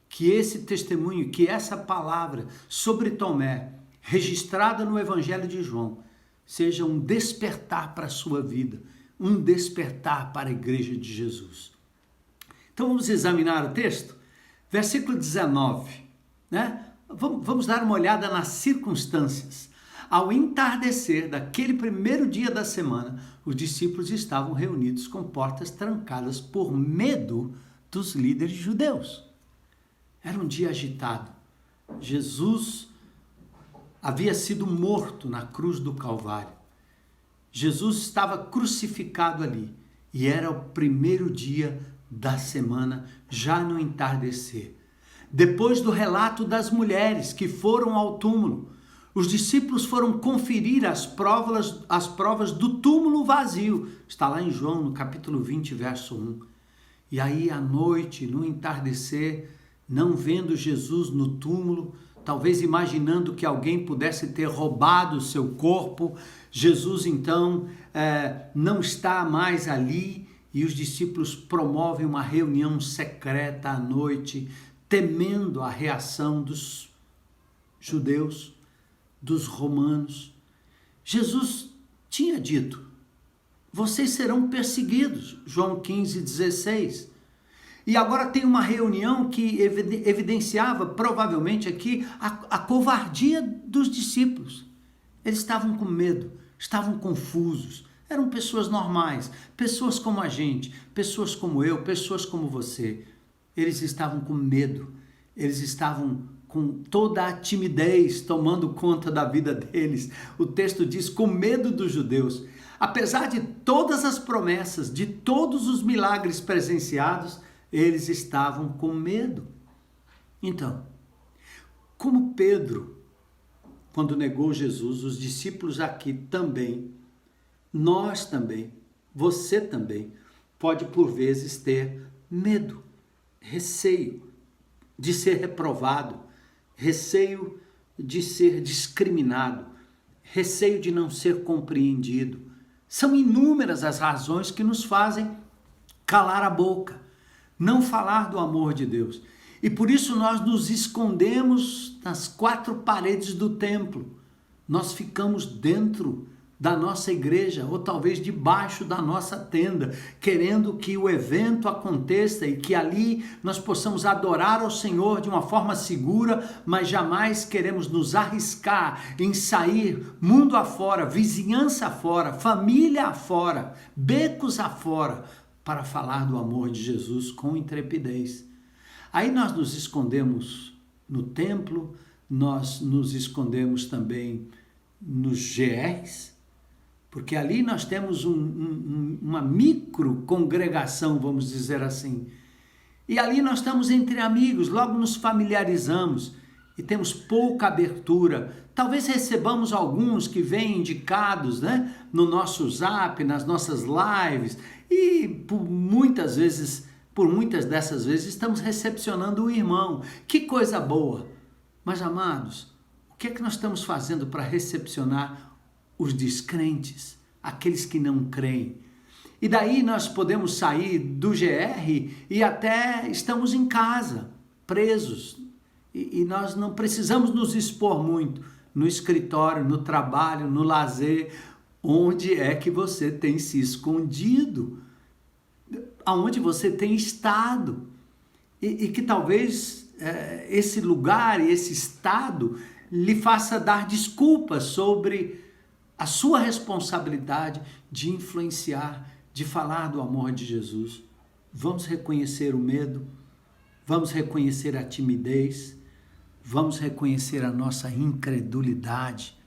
que esse testemunho, que essa palavra sobre Tomé, registrada no Evangelho de João, seja um despertar para a sua vida, um despertar para a igreja de Jesus. Então vamos examinar o texto? Versículo 19, né? Vamos dar uma olhada nas circunstâncias. Ao entardecer daquele primeiro dia da semana, os discípulos estavam reunidos com portas trancadas por medo dos líderes judeus. Era um dia agitado. Jesus havia sido morto na cruz do Calvário. Jesus estava crucificado ali e era o primeiro dia da semana, já no entardecer. Depois do relato das mulheres que foram ao túmulo, os discípulos foram conferir as provas do túmulo vazio. Está lá em João, no capítulo 20, verso 1. E aí, à noite, no entardecer, não vendo Jesus no túmulo, talvez imaginando que alguém pudesse ter roubado o seu corpo, Jesus então não está mais ali e os discípulos promovem uma reunião secreta à noite, temendo a reação dos judeus, dos romanos. Jesus tinha dito: vocês serão perseguidos, João 15:16. E agora tem uma reunião que evidenciava, provavelmente aqui, a covardia dos discípulos. Eles estavam com medo, estavam confusos. Eram pessoas normais, pessoas como a gente, pessoas como eu, pessoas como você. Eles estavam com medo, eles estavam com toda a timidez tomando conta da vida deles. O texto diz, com medo dos judeus. Apesar de todas as promessas, de todos os milagres presenciados, eles estavam com medo. Então, como Pedro, quando negou Jesus, os discípulos aqui também, nós também, você também, pode por vezes ter medo, receio de ser reprovado, receio de ser discriminado, receio de não ser compreendido. São inúmeras as razões que nos fazem calar a boca, não falar do amor de Deus. E por isso nós nos escondemos nas quatro paredes do templo. Nós ficamos dentro da nossa igreja, ou talvez debaixo da nossa tenda, querendo que o evento aconteça e que ali nós possamos adorar ao Senhor de uma forma segura, mas jamais queremos nos arriscar em sair mundo afora, vizinhança afora, família afora, becos afora, para falar do amor de Jesus com intrepidez. Aí nós nos escondemos no templo, nós nos escondemos também nos GRs, porque ali nós temos uma micro congregação, vamos dizer assim. E ali nós estamos entre amigos, logo nos familiarizamos e temos pouca abertura. Talvez recebamos alguns que vêm indicados, né, no nosso Zap, nas nossas lives, e por muitas dessas vezes estamos recepcionando o irmão. Que coisa boa! Mas, amados, o que é que nós estamos fazendo para recepcionar os descrentes, aqueles que não creem? E daí nós podemos sair do GR e até estamos em casa, presos. E nós não precisamos nos expor muito, no escritório, no trabalho, no lazer. Onde é que você tem se escondido? Aonde você tem estado? E que talvez esse lugar e esse estado lhe faça dar desculpas sobre a sua responsabilidade de influenciar, de falar do amor de Jesus. Vamos reconhecer o medo, vamos reconhecer a timidez, vamos reconhecer a nossa incredulidade.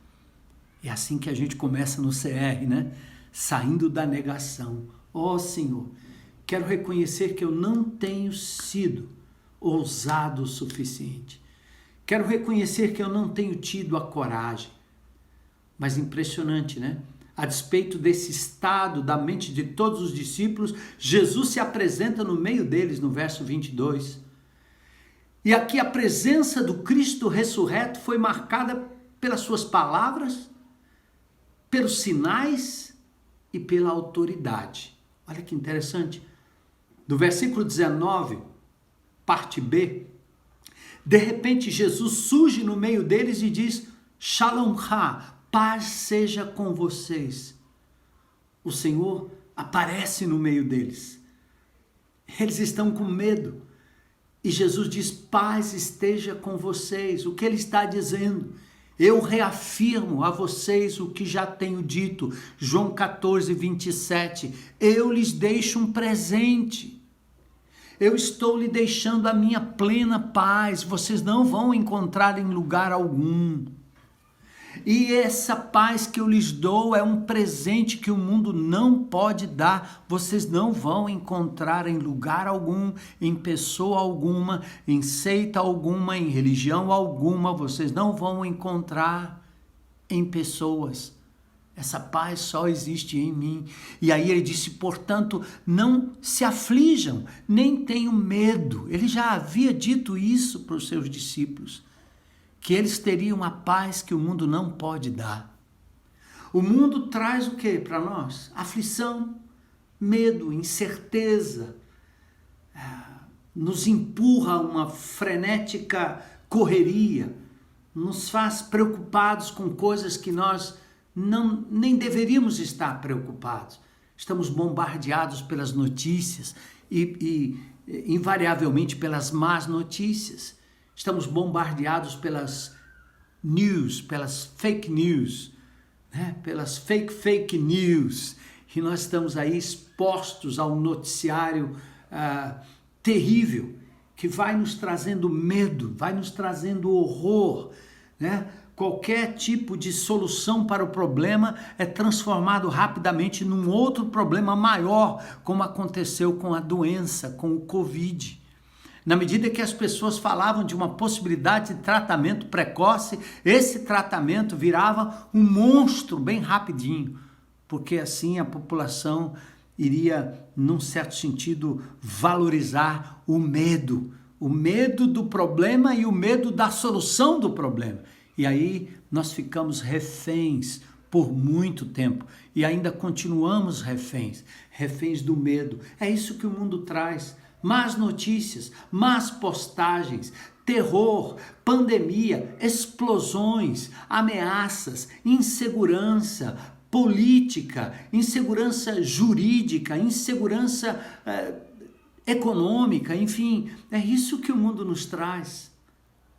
É assim que a gente começa no CR, né? Saindo da negação. Ó Senhor, quero reconhecer que eu não tenho sido ousado o suficiente. Quero reconhecer que eu não tenho tido a coragem. Mas impressionante, né? A despeito desse estado da mente de todos os discípulos, Jesus se apresenta no meio deles, no verso 22. E aqui a presença do Cristo ressurreto foi marcada pelas suas palavras, pelos sinais e pela autoridade. Olha que interessante. Do versículo 19, parte B, de repente Jesus surge no meio deles e diz: Shalom Ha, paz seja com vocês. O Senhor aparece no meio deles. Eles estão com medo. E Jesus diz: paz esteja com vocês. O que ele está dizendo? Eu reafirmo a vocês o que já tenho dito. João 14, 27. Eu lhes deixo um presente. Eu estou lhe deixando a minha plena paz. Vocês não vão encontrar em lugar algum. E essa paz que eu lhes dou é um presente que o mundo não pode dar. Vocês não vão encontrar em lugar algum, em pessoa alguma, em seita alguma, em religião alguma. Vocês não vão encontrar em pessoas. Essa paz só existe em mim. E aí ele disse, portanto, não se aflijam, nem tenham medo. Ele já havia dito isso para os seus discípulos, que eles teriam a paz que o mundo não pode dar. O mundo traz o que para nós? Aflição, medo, incerteza, nos empurra a uma frenética correria, nos faz preocupados com coisas que nós nem deveríamos estar preocupados. Estamos bombardeados pelas notícias e invariavelmente pelas más notícias. Estamos bombardeados pelas news, pelas fake news, né? Pelas fake news. E nós estamos aí expostos ao noticiário terrível, que vai nos trazendo medo, vai nos trazendo horror, né? Qualquer tipo de solução para o problema é transformado rapidamente num outro problema maior, como aconteceu com a doença, com o Covid. Na medida que as pessoas falavam de uma possibilidade de tratamento precoce, esse tratamento virava um monstro bem rapidinho, porque assim a população iria, num certo sentido, valorizar o medo do problema e o medo da solução do problema. E aí nós ficamos reféns por muito tempo e ainda continuamos reféns do medo. É isso que o mundo traz. Más notícias, más postagens, terror, pandemia, explosões, ameaças, insegurança, política, insegurança jurídica, insegurança econômica, enfim, é isso que o mundo nos traz.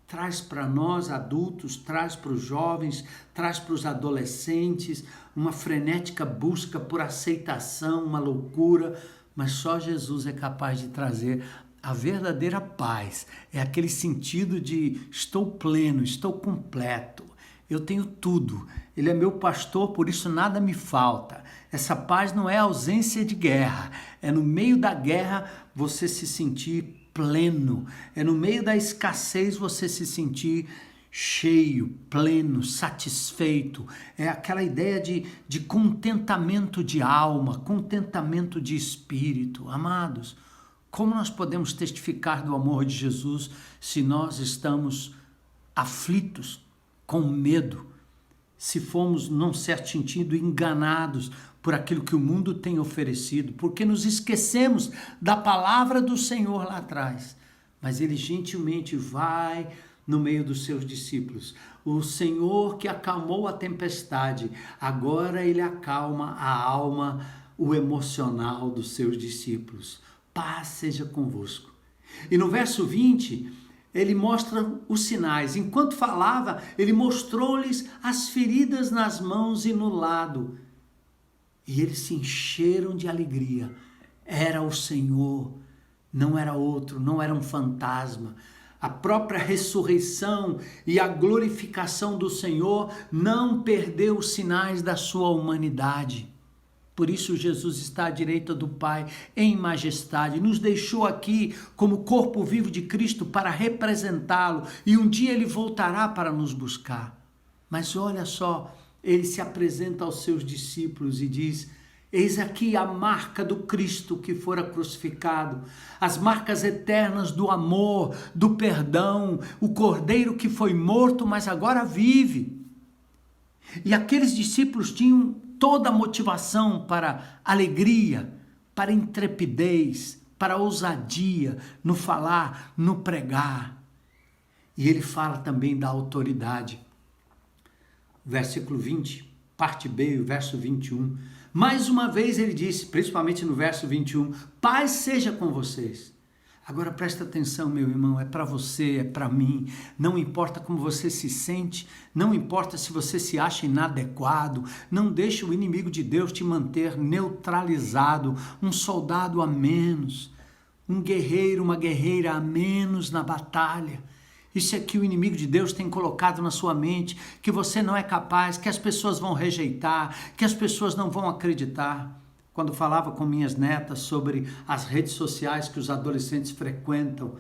Traz para nós adultos, traz para os jovens, traz para os adolescentes, uma frenética busca por aceitação, uma loucura, mas só Jesus é capaz de trazer a verdadeira paz. É aquele sentido de estou pleno, estou completo, eu tenho tudo. Ele é meu pastor, por isso nada me falta. Essa paz não é ausência de guerra, é no meio da guerra você se sentir pleno, é no meio da escassez você se sentir cheio, pleno, satisfeito. É aquela ideia de contentamento de alma, contentamento de espírito. Amados, como nós podemos testificar do amor de Jesus se nós estamos aflitos, com medo, se fomos, num certo sentido, enganados por aquilo que o mundo tem oferecido, porque nos esquecemos da palavra do Senhor lá atrás. Mas Ele gentilmente vai no meio dos seus discípulos. O Senhor que acalmou a tempestade, agora ele acalma a alma, o emocional dos seus discípulos. Paz seja convosco. E no verso 20, ele mostra os sinais. Enquanto falava, ele mostrou-lhes as feridas nas mãos e no lado. E eles se encheram de alegria. Era o Senhor, não era outro, não era um fantasma. A própria ressurreição e a glorificação do Senhor não perdeu os sinais da sua humanidade. Por isso Jesus está à direita do Pai em majestade. Nos deixou aqui como corpo vivo de Cristo para representá-lo. E um dia ele voltará para nos buscar. Mas olha só, ele se apresenta aos seus discípulos e diz: eis aqui a marca do Cristo que fora crucificado, as marcas eternas do amor, do perdão, o Cordeiro que foi morto, mas agora vive. E aqueles discípulos tinham toda a motivação para alegria, para intrepidez, para ousadia no falar, no pregar. E ele fala também da autoridade. Versículo 20, parte B, o verso 21. Mais uma vez ele disse, principalmente no verso 21, paz seja com vocês. Agora presta atenção, meu irmão, é para você, é para mim. Não importa como você se sente, não importa se você se acha inadequado, não deixe o inimigo de Deus te manter neutralizado, um soldado a menos, um guerreiro, uma guerreira a menos na batalha. Isso é que o inimigo de Deus tem colocado na sua mente, que você não é capaz, que as pessoas vão rejeitar, que as pessoas não vão acreditar. Quando falava com minhas netas sobre as redes sociais que os adolescentes frequentam,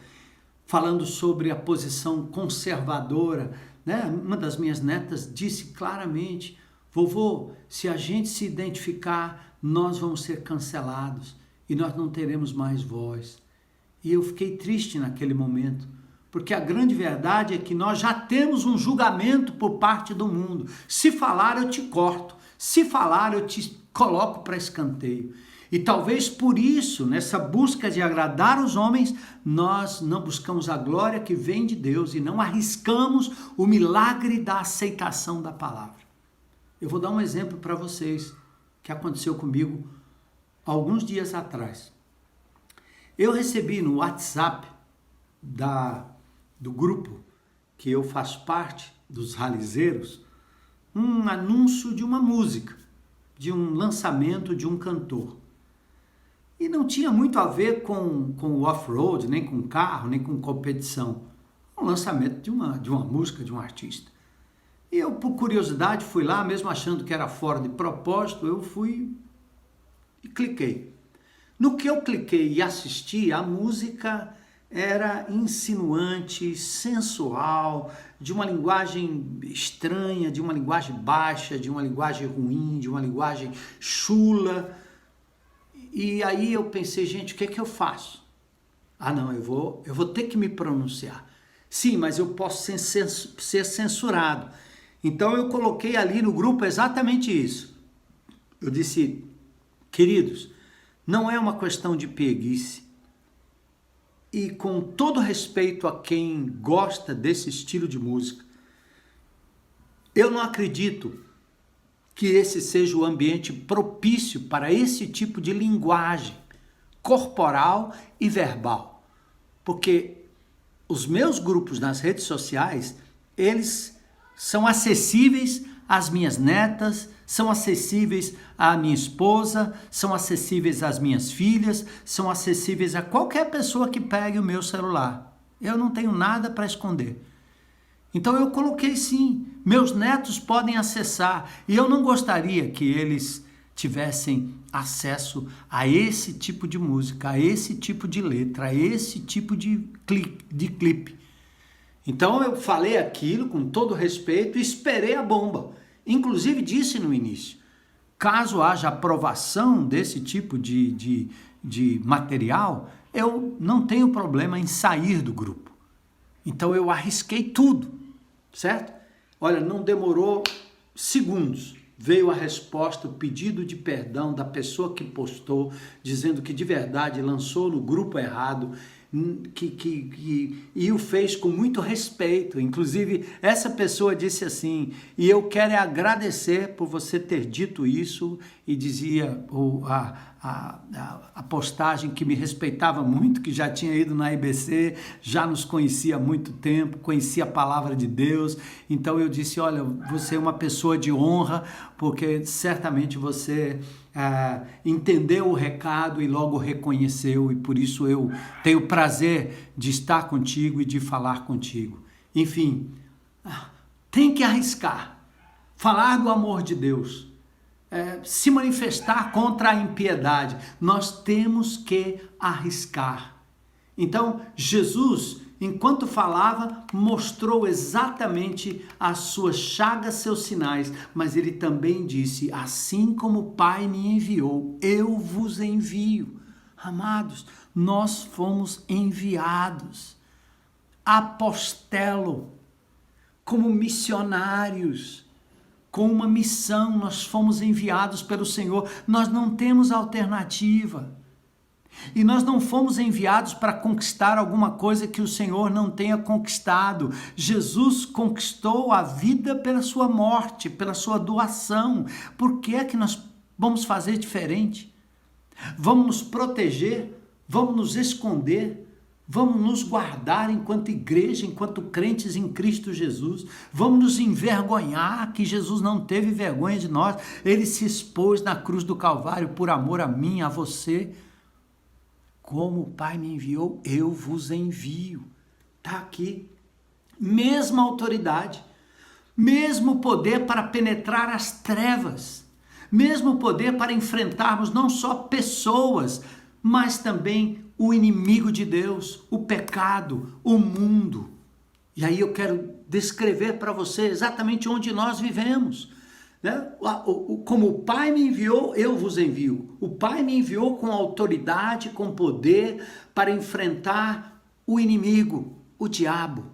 falando sobre a posição conservadora, né? Uma das minhas netas disse claramente: vovô, se a gente se identificar, nós vamos ser cancelados e nós não teremos mais voz. E eu fiquei triste naquele momento, porque a grande verdade é que nós já temos um julgamento por parte do mundo. Se falar, eu te corto. Se falar, eu te coloco para escanteio. E talvez por isso, nessa busca de agradar os homens, nós não buscamos a glória que vem de Deus e não arriscamos o milagre da aceitação da palavra. Eu vou dar um exemplo para vocês que aconteceu comigo alguns dias atrás. Eu recebi no WhatsApp do grupo que eu faço parte, dos ralizeiros, um anúncio de uma música, de um lançamento de um cantor. E não tinha muito a ver com o off-road, nem com carro, nem com competição. Um lançamento de uma música, de um artista. E eu, por curiosidade, fui lá, mesmo achando que era fora de propósito, eu fui e cliquei. No que eu cliquei e assisti, a música era insinuante, sensual, de uma linguagem estranha, de uma linguagem baixa, de uma linguagem ruim, de uma linguagem chula. E aí eu pensei, gente, o que é que eu faço? Ah, não, eu vou ter que me pronunciar. Sim, mas eu posso ser censurado. Então eu coloquei ali no grupo exatamente isso. Eu disse: queridos, não é uma questão de preguiça. E com todo respeito a quem gosta desse estilo de música, eu não acredito que esse seja o ambiente propício para esse tipo de linguagem corporal e verbal. Porque os meus grupos nas redes sociais, eles são acessíveis às minhas netas, são acessíveis à minha esposa, são acessíveis às minhas filhas, são acessíveis a qualquer pessoa que pegue o meu celular. Eu não tenho nada para esconder. Então eu coloquei sim, meus netos podem acessar, e eu não gostaria que eles tivessem acesso a esse tipo de música, a esse tipo de letra, a esse tipo de clipe. Então eu falei aquilo com todo respeito e esperei a bomba. Inclusive disse no início, caso haja aprovação desse tipo de material, eu não tenho problema em sair do grupo. Então eu arrisquei tudo, certo? Olha, não demorou segundos. Veio a resposta, o pedido de perdão da pessoa que postou, dizendo que de verdade lançou no grupo errado. e o fez com muito respeito. Inclusive, essa pessoa disse assim, e eu quero agradecer por você ter dito isso, e dizia a postagem que me respeitava muito, que já tinha ido na IBC, já nos conhecia há muito tempo, conhecia a palavra de Deus. Então eu disse, olha, você é uma pessoa de honra, porque certamente você entendeu o recado e logo reconheceu, e por isso eu tenho o prazer de estar contigo e de falar contigo. Enfim, tem que arriscar, falar do amor de Deus, se manifestar contra a impiedade. Nós temos que arriscar. Então, Jesus, enquanto falava, mostrou exatamente as suas chagas, seus sinais, mas ele também disse, assim como o Pai me enviou, eu vos envio. Amados, nós fomos enviados, apostelo, como missionários, com uma missão, nós fomos enviados pelo Senhor, nós não temos alternativa. E nós não fomos enviados para conquistar alguma coisa que o Senhor não tenha conquistado. Jesus conquistou a vida pela sua morte, pela sua doação. Por que é que nós vamos fazer diferente? Vamos nos proteger? Vamos nos esconder? Vamos nos guardar enquanto igreja, enquanto crentes em Cristo Jesus? Vamos nos envergonhar que Jesus não teve vergonha de nós? Ele se expôs na cruz do Calvário por amor a mim, a você. Como o Pai me enviou, eu vos envio. Está aqui. Mesma autoridade, mesmo poder para penetrar as trevas, mesmo poder para enfrentarmos não só pessoas, mas também o inimigo de Deus, o pecado, o mundo. E aí eu quero descrever para você exatamente onde nós vivemos. Como o Pai me enviou, eu vos envio. O Pai me enviou com autoridade, com poder, para enfrentar o inimigo, o diabo.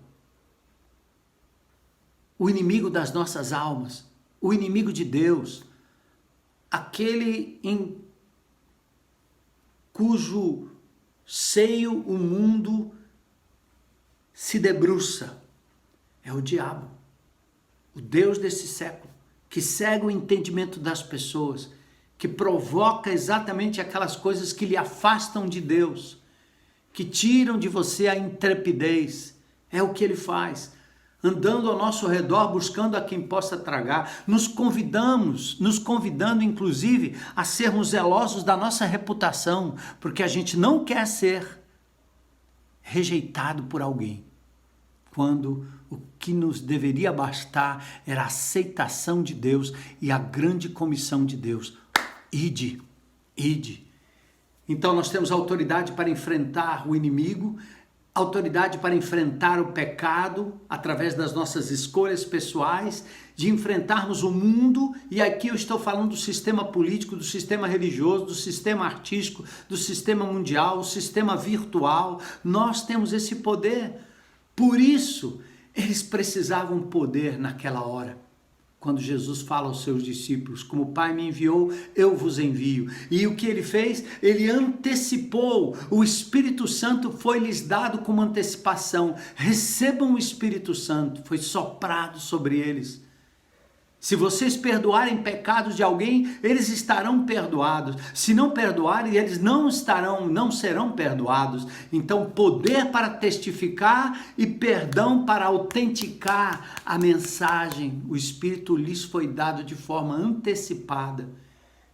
O inimigo das nossas almas, o inimigo de Deus, aquele em cujo seio o mundo se debruça. É o diabo, o Deus desse século, que cega o entendimento das pessoas, que provoca exatamente aquelas coisas que lhe afastam de Deus, que tiram de você a intrepidez. É o que ele faz, andando ao nosso redor, buscando a quem possa tragar, nos convidando inclusive a sermos zelosos da nossa reputação, porque a gente não quer ser rejeitado por alguém, quando o que nos deveria bastar era a aceitação de Deus e a grande comissão de Deus. Ide, ide. Então nós temos autoridade para enfrentar o inimigo, autoridade para enfrentar o pecado através das nossas escolhas pessoais, de enfrentarmos o mundo, e aqui eu estou falando do sistema político, do sistema religioso, do sistema artístico, do sistema mundial, do sistema virtual. Nós temos esse poder. Por isso, eles precisavam poder naquela hora. Quando Jesus fala aos seus discípulos, como o Pai me enviou, eu vos envio. E o que ele fez? Ele antecipou. O Espírito Santo foi-lhes dado como antecipação. Recebam o Espírito Santo. Foi soprado sobre eles. Se vocês perdoarem pecados de alguém, eles estarão perdoados. Se não perdoarem, eles não serão perdoados. Então, poder para testificar e perdão para autenticar a mensagem. O Espírito lhes foi dado de forma antecipada.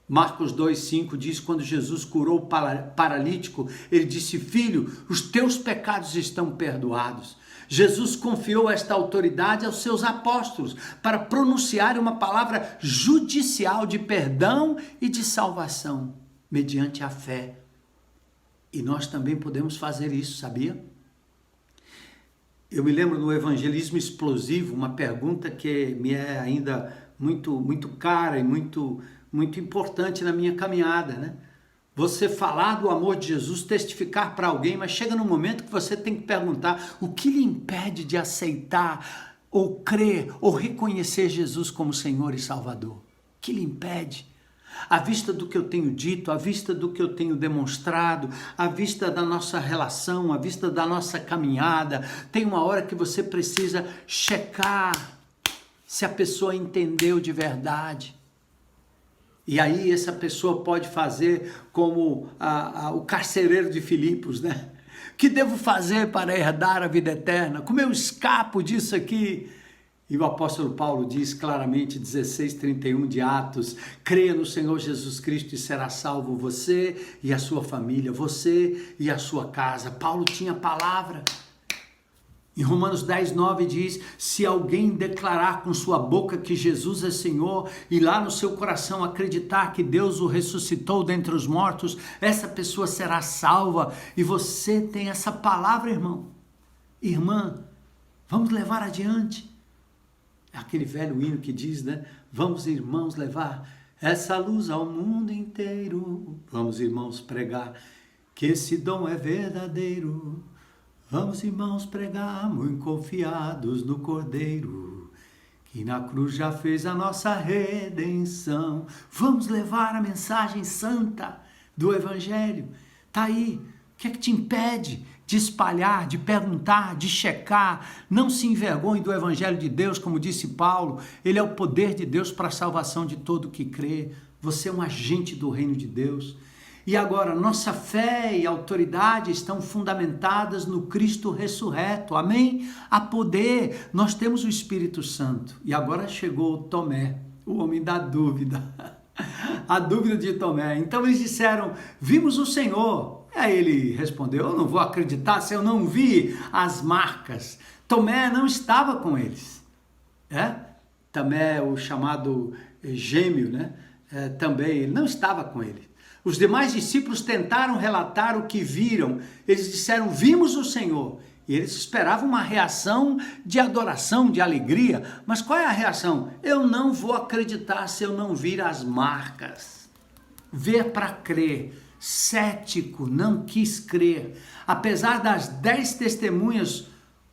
Marcos 2,5 diz, quando Jesus curou o paralítico, ele disse, filho, os teus pecados estão perdoados. Jesus confiou esta autoridade aos seus apóstolos para pronunciar uma palavra judicial de perdão e de salvação, mediante a fé. E nós também podemos fazer isso, sabia? Eu me lembro no evangelismo explosivo, uma pergunta que me é ainda muito cara e muito importante na minha caminhada, né? Você falar do amor de Jesus, testificar para alguém, mas chega num momento que você tem que perguntar o que lhe impede de aceitar, ou crer, ou reconhecer Jesus como Senhor e Salvador? O que lhe impede? à vista do que eu tenho dito, à vista do que eu tenho demonstrado, à vista da nossa relação, à vista da nossa caminhada, tem uma hora que você precisa checar se a pessoa entendeu de verdade. E aí essa pessoa pode fazer como o carcereiro de Filipos, né? Que devo fazer para herdar a vida eterna? Como eu escapo disso aqui? E o apóstolo Paulo diz claramente, 16:31 de Atos, creia no Senhor Jesus Cristo e será salvo você e a sua família, você e a sua casa. Paulo tinha palavra. Em Romanos 10:9 diz, se alguém declarar com sua boca que Jesus é Senhor e lá no seu coração acreditar que Deus o ressuscitou dentre os mortos, essa pessoa será salva. E você tem essa palavra, irmão. Irmã, vamos levar adiante. Aquele velho hino que diz, né? Vamos, irmãos, levar essa luz ao mundo inteiro. Vamos, irmãos, pregar que esse dom é verdadeiro. Vamos, irmãos, pregar muito confiados no Cordeiro, que na cruz já fez a nossa redenção. Vamos levar a mensagem santa do Evangelho. Tá aí. O que é que te impede de espalhar, de perguntar, de checar? Não se envergonhe do Evangelho de Deus, como disse Paulo. Ele é o poder de Deus para a salvação de todo que crê. Você é um agente do reino de Deus. E agora, nossa fé e autoridade estão fundamentadas no Cristo ressurreto. Amém? Há poder. Nós temos o Espírito Santo. E agora chegou Tomé, o homem da dúvida. A dúvida de Tomé. Então eles disseram, vimos o Senhor. E aí ele respondeu, eu não vou acreditar se eu não vi as marcas. Tomé não estava com eles. Tomé, o chamado gêmeo, né? Também ele não estava com ele. Os demais discípulos tentaram relatar o que viram. Eles disseram, vimos o Senhor. E eles esperavam uma reação de adoração, de alegria. Mas qual é a reação? Eu não vou acreditar se eu não vir as marcas. Ver para crer. Cético, não quis crer. Apesar das 10 testemunhas,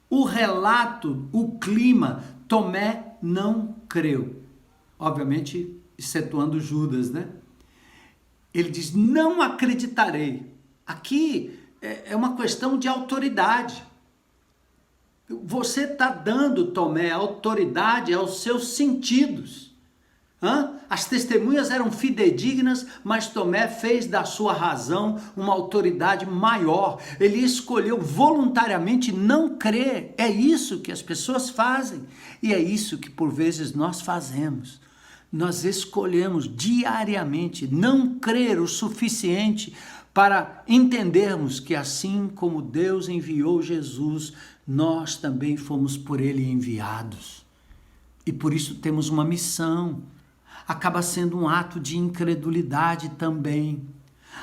o relato, o clima, Tomé não creu. Obviamente, excetuando Judas, né? Ele diz, não acreditarei. Aqui é uma questão de autoridade. Você está dando, Tomé, autoridade aos seus sentidos. As testemunhas eram fidedignas, mas Tomé fez da sua razão uma autoridade maior. Ele escolheu voluntariamente não crer. É isso que as pessoas fazem. E é isso que por vezes nós fazemos. Nós escolhemos diariamente não crer o suficiente para entendermos que assim como Deus enviou Jesus, nós também fomos por ele enviados. E por isso temos uma missão. Acaba sendo um ato de incredulidade também.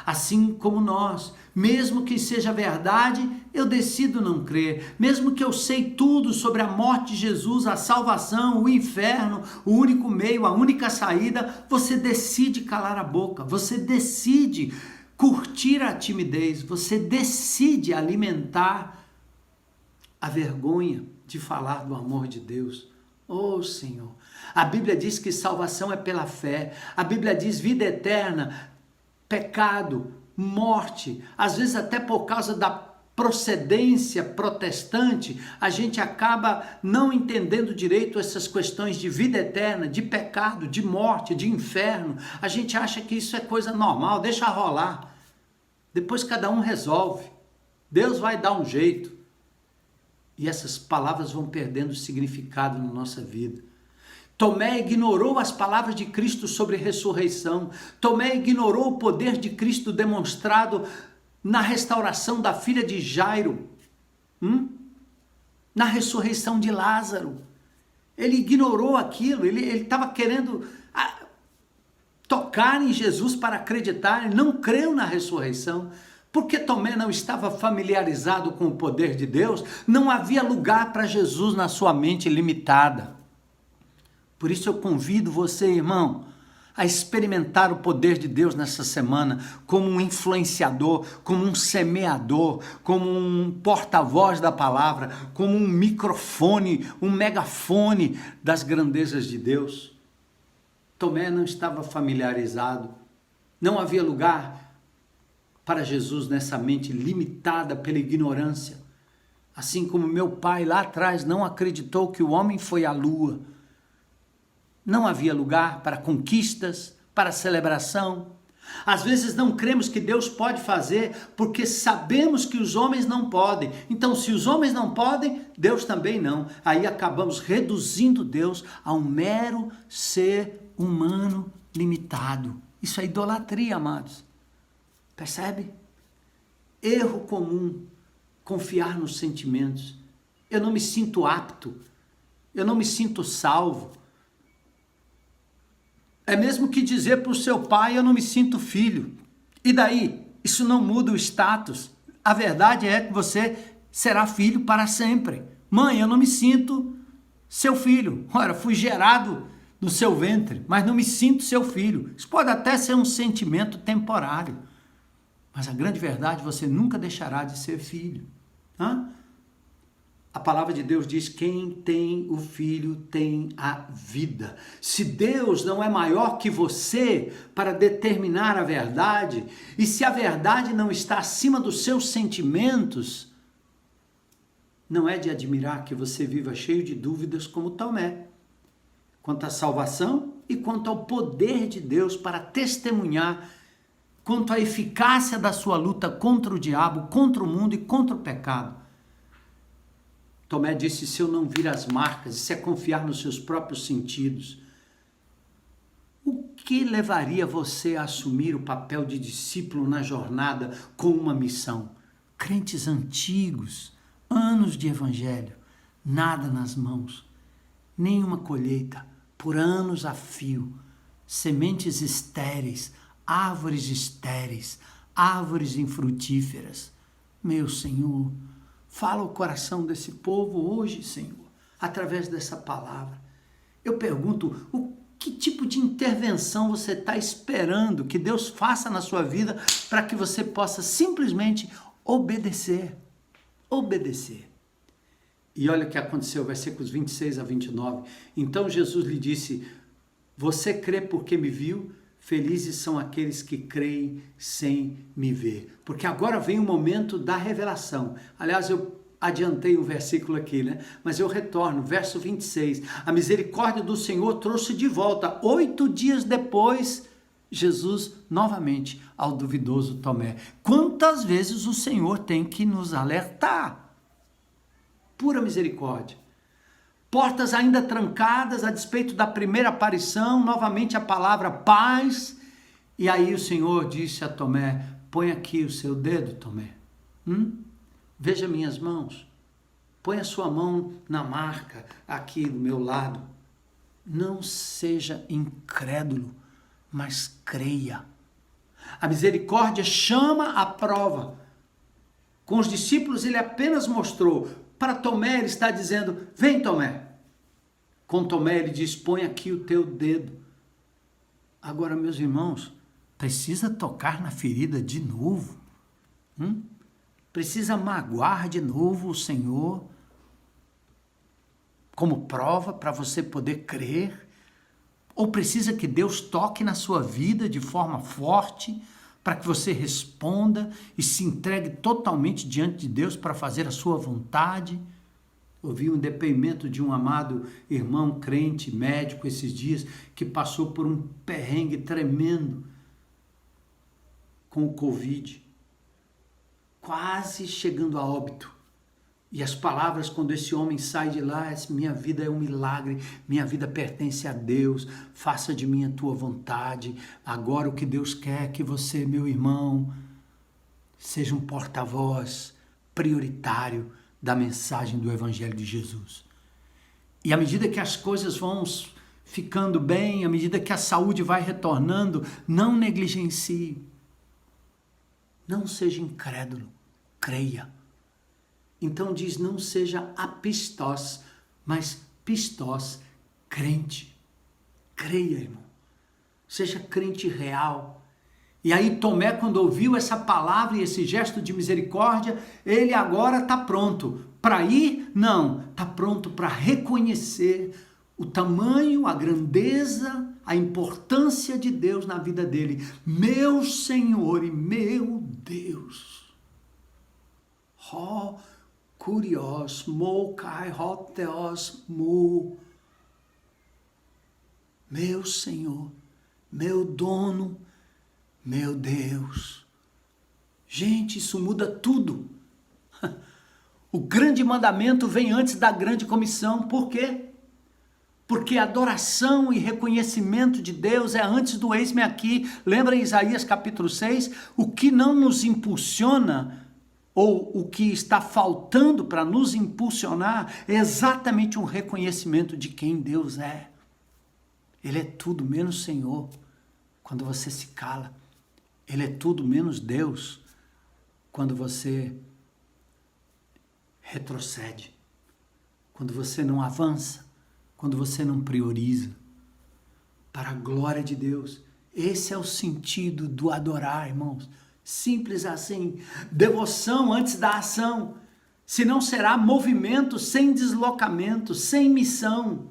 Assim como nós, mesmo que seja verdade, eu decido não crer. Mesmo que eu sei tudo sobre a morte de Jesus, a salvação, o inferno, o único meio, a única saída, você decide calar a boca, você decide curtir a timidez, você decide alimentar a vergonha de falar do amor de Deus. Oh, Senhor, a Bíblia diz que salvação é pela fé, a Bíblia diz vida eterna, pecado, morte, às vezes até por causa da procedência protestante, a gente acaba não entendendo direito essas questões de vida eterna, de pecado, de morte, de inferno. A gente acha que isso é coisa normal, deixa rolar. Depois cada um resolve. Deus vai dar um jeito. E essas palavras vão perdendo significado na nossa vida. Tomé ignorou as palavras de Cristo sobre ressurreição. Tomé ignorou o poder de Cristo demonstrado na restauração da filha de Jairo, na ressurreição de Lázaro. Ele ignorou aquilo, ele estava querendo tocar em Jesus para acreditar, ele não creu na ressurreição. Porque Tomé não estava familiarizado com o poder de Deus, não havia lugar para Jesus na sua mente limitada. Por isso eu convido você, irmão, a experimentar o poder de Deus nessa semana como um influenciador, como um semeador, como um porta-voz da palavra, como um microfone, um megafone das grandezas de Deus. Tomé não estava familiarizado. Não havia lugar para Jesus nessa mente limitada pela ignorância. Assim como meu pai lá atrás não acreditou que o homem foi à lua. Não havia lugar para conquistas, para celebração. Às vezes não cremos que Deus pode fazer porque sabemos que os homens não podem. Então, se os homens não podem, Deus também não. Aí acabamos reduzindo Deus a um mero ser humano limitado. Isso é idolatria, amados. Percebe? Erro comum, confiar nos sentimentos. Eu não me sinto apto, eu não me sinto salvo. É mesmo que dizer para o seu pai, eu não me sinto filho. E daí? Isso não muda o status. A verdade é que você será filho para sempre. Mãe, eu não me sinto seu filho. Ora, fui gerado no seu ventre, mas não me sinto seu filho. Isso pode até ser um sentimento temporário. Mas a grande verdade, você nunca deixará de ser filho. A palavra de Deus diz, quem tem o filho tem a vida. Se Deus não é maior que você para determinar a verdade, e se a verdade não está acima dos seus sentimentos, não é de admirar que você viva cheio de dúvidas como Tomé, quanto à salvação e quanto ao poder de Deus para testemunhar quanto à eficácia da sua luta contra o diabo, contra o mundo e contra o pecado. Tomé disse, se eu não vir as marcas, isso é confiar nos seus próprios sentidos. O que levaria você a assumir o papel de discípulo na jornada com uma missão? Crentes antigos, anos de evangelho, nada nas mãos, nenhuma colheita, por anos a fio, sementes estéreis, árvores estéreis, árvores infrutíferas. Meu Senhor, fala o coração desse povo hoje, Senhor, através dessa palavra. Eu pergunto, que tipo de intervenção você está esperando que Deus faça na sua vida para que você possa simplesmente obedecer? Obedecer. E olha o que aconteceu, versículos 26 a 29. Então Jesus lhe disse, você crê porque me viu? Felizes são aqueles que creem sem me ver. Porque agora vem o momento da revelação. Aliás, eu adiantei um versículo aqui, né? Mas eu retorno, verso 26. A misericórdia do Senhor trouxe de volta, 8 dias depois, Jesus novamente ao duvidoso Tomé. Quantas vezes o Senhor tem que nos alertar? Pura misericórdia. Portas ainda trancadas, a despeito da primeira aparição, novamente a palavra paz. E aí o Senhor disse a Tomé, põe aqui o seu dedo, Tomé. Veja minhas mãos. Põe a sua mão na marca aqui do meu lado. Não seja incrédulo, mas creia. A misericórdia chama à prova. Com os discípulos ele apenas mostrou. Para Tomé ele está dizendo, vem Tomé. Com Tomé ele diz, põe aqui o teu dedo. Agora, meus irmãos, precisa tocar na ferida de novo? Precisa magoar de novo o Senhor como prova para você poder crer? Ou precisa que Deus toque na sua vida de forma forte para que você responda e se entregue totalmente diante de Deus para fazer a sua vontade? Ouvi um depoimento de um amado irmão crente, médico, esses dias, que passou por um perrengue tremendo com o Covid, quase chegando a óbito. E as palavras, quando esse homem sai de lá, minha vida é um milagre, minha vida pertence a Deus, faça de mim a tua vontade. Agora o que Deus quer é que você, meu irmão, seja um porta-voz prioritário da mensagem do Evangelho de Jesus. E à medida que as coisas vão ficando bem, à medida que a saúde vai retornando, não negligencie. Não seja incrédulo, creia. Então diz, não seja apistós, mas pistós, crente. Creia, irmão. Seja crente real. E aí Tomé, quando ouviu essa palavra e esse gesto de misericórdia, ele agora está pronto para ir? Não, está pronto para reconhecer o tamanho, a grandeza, a importância de Deus na vida dele. Meu Senhor e meu Deus. Ho kurios mo kai ho theos mo. Meu Senhor, meu dono, meu Deus. Gente, isso muda tudo. O grande mandamento vem antes da grande comissão. Por quê? Porque adoração e reconhecimento de Deus é antes do eis-me aqui. Lembra em Isaías capítulo 6? O que não nos impulsiona, ou o que está faltando para nos impulsionar, é exatamente um reconhecimento de quem Deus é. Ele é tudo menos Senhor, quando você se cala. Ele é tudo menos Deus, quando você retrocede, quando você não avança, quando você não prioriza. Para a glória de Deus. Esse é o sentido do adorar, irmãos. Simples assim. Devoção antes da ação. Senão será movimento sem deslocamento, sem missão.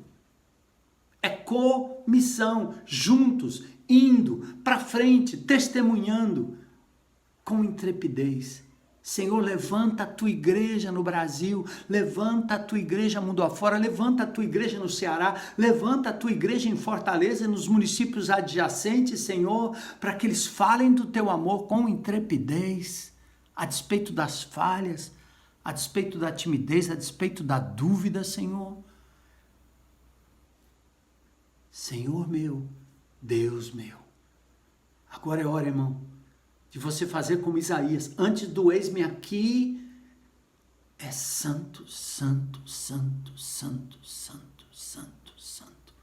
É comissão, juntos, indo para frente, testemunhando com intrepidez. Senhor, levanta a tua igreja no Brasil, levanta a tua igreja mundo afora, levanta a tua igreja no Ceará, levanta a tua igreja em Fortaleza e nos municípios adjacentes, Senhor, para que eles falem do teu amor com intrepidez, a despeito das falhas, a despeito da timidez, a despeito da dúvida, Senhor. Senhor meu, Deus meu. Agora é hora, irmão, de você fazer como Isaías, antes do eis-me aqui, é santo, santo, santo, santo, santo, santo, santo.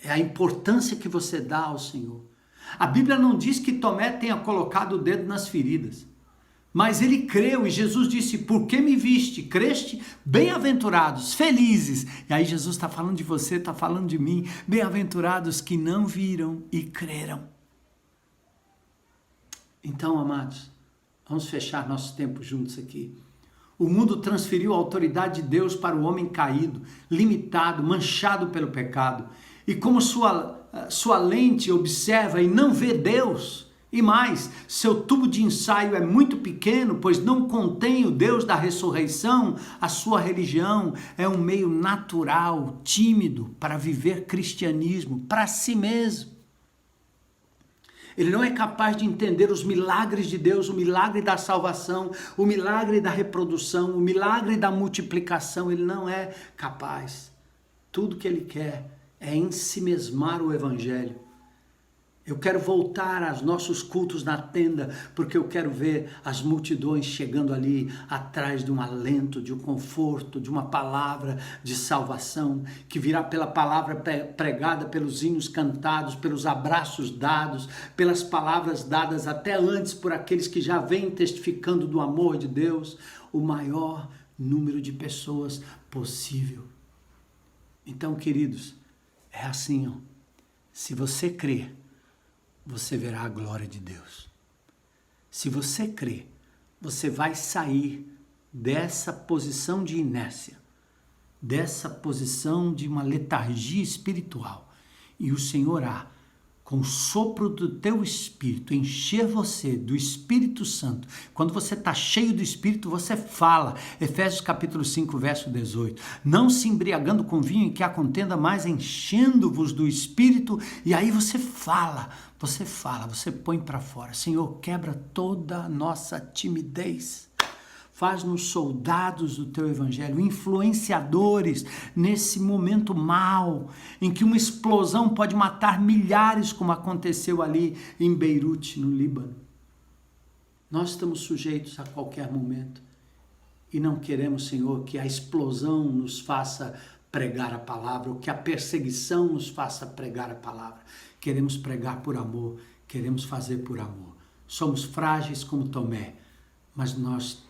É a importância que você dá ao Senhor. A Bíblia não diz que Tomé tenha colocado o dedo nas feridas, mas ele creu e Jesus disse, por que me viste? Creste? Bem-aventurados, felizes. E aí Jesus está falando de você, está falando de mim. Bem-aventurados que não viram e creram. Então, amados, vamos fechar nosso tempo juntos aqui. O mundo transferiu a autoridade de Deus para o homem caído, limitado, manchado pelo pecado. E como sua lente observa e não vê Deus, e mais, seu tubo de ensaio é muito pequeno, pois não contém o Deus da ressurreição, a sua religião é um meio natural, tímido, para viver cristianismo para si mesmo. Ele não é capaz de entender os milagres de Deus, o milagre da salvação, o milagre da reprodução, o milagre da multiplicação. Ele não é capaz. Tudo que ele quer é ensimesmar o evangelho. Eu quero voltar aos nossos cultos na tenda, porque eu quero ver as multidões chegando ali atrás de um alento, de um conforto, de uma palavra de salvação, que virá pela palavra pregada, pelos hinos cantados, pelos abraços dados, pelas palavras dadas até antes por aqueles que já vêm testificando do amor de Deus, o maior número de pessoas possível. Então, queridos, é assim, ó. Se você crer, você verá a glória de Deus. Se você crer, você vai sair dessa posição de inércia, dessa posição de uma letargia espiritual, e o Senhor há, com o sopro do teu Espírito, encher você do Espírito Santo. Quando você está cheio do Espírito, você fala. Efésios capítulo 5, verso 18. Não se embriagando com vinho em que há contenda, mas enchendo-vos do Espírito. E aí você fala, você põe para fora. Senhor, quebra toda a nossa timidez. Faz-nos soldados do teu evangelho, influenciadores nesse momento mau, em que uma explosão pode matar milhares, como aconteceu ali em Beirute, no Líbano. Nós estamos sujeitos a qualquer momento e não queremos, Senhor, que a explosão nos faça pregar a palavra, ou que a perseguição nos faça pregar a palavra. Queremos pregar por amor, queremos fazer por amor. Somos frágeis como Tomé, mas nós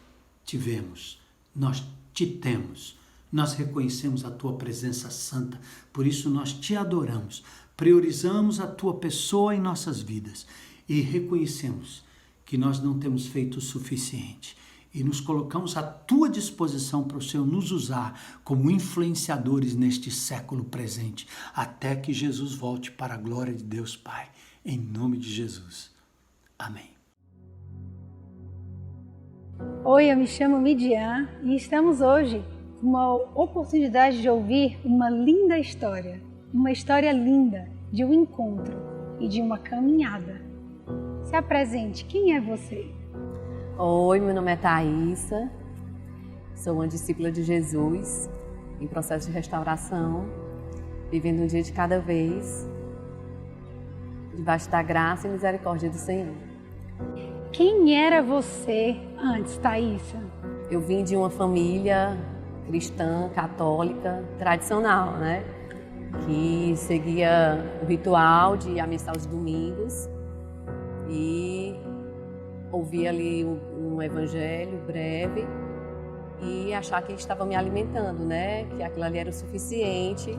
te vemos, nós te temos, nós reconhecemos a tua presença santa, por isso nós te adoramos, priorizamos a tua pessoa em nossas vidas e reconhecemos que nós não temos feito o suficiente e nos colocamos à tua disposição para o Senhor nos usar como influenciadores neste século presente, até que Jesus volte para a glória de Deus Pai, em nome de Jesus. Amém. Oi, eu me chamo Midian e estamos hoje com uma oportunidade de ouvir uma linda história. Uma história linda de um encontro e de uma caminhada. Se apresente, quem é você? Oi, meu nome é Thaísa, sou uma discípula de Jesus em processo de restauração, vivendo um dia de cada vez, debaixo da graça e misericórdia do Senhor. Quem era você antes, Thaísa? Eu vim de uma família cristã, católica, tradicional, né? Que seguia o ritual de a missa aos domingos e ouvia ali um evangelho breve e achar que estava me alimentando, né? Que aquilo ali era o suficiente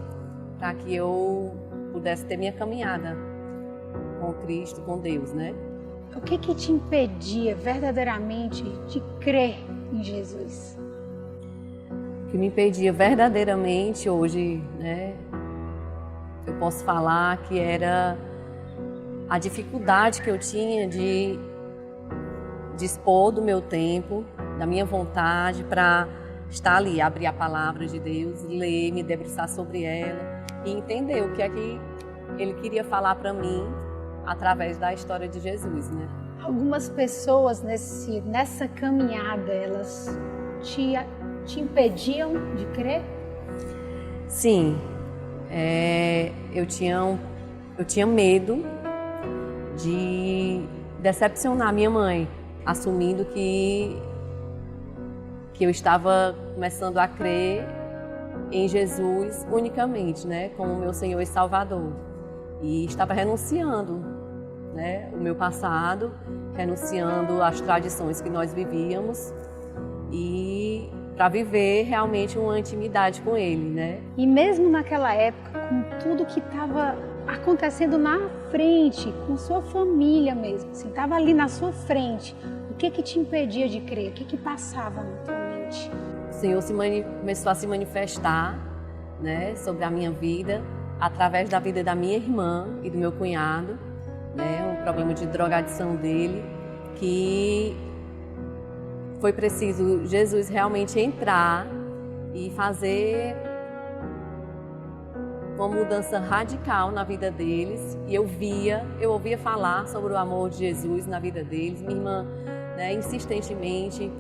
para que eu pudesse ter minha caminhada com Cristo, com Deus, né? O que te impedia verdadeiramente de crer em Jesus? O que me impedia verdadeiramente hoje, né? Eu posso falar que era a dificuldade que eu tinha de dispor do meu tempo, da minha vontade para estar ali, abrir a palavra de Deus, ler, me debruçar sobre ela e entender o que é que Ele queria falar para mim através da história de Jesus, né? Algumas pessoas nessa caminhada, elas te impediam de crer? Sim, eu tinha medo de decepcionar minha mãe, assumindo que eu estava começando a crer em Jesus unicamente, né, como meu Senhor e Salvador. E estava renunciando, né, o meu passado, renunciando às tradições que nós vivíamos e para viver realmente uma intimidade com Ele, né? E mesmo naquela época, com tudo que estava acontecendo na frente, com sua família mesmo, assim, estava ali na sua frente, o que te impedia de crer? O que passava na tua mente? O Senhor começou a se manifestar, né, sobre a minha vida, através da vida da minha irmã e do meu cunhado, né, um problema de drogadição dele, que foi preciso Jesus realmente entrar e fazer uma mudança radical na vida deles. E eu ouvia falar sobre o amor de Jesus na vida deles. Minha irmã, né, insistentemente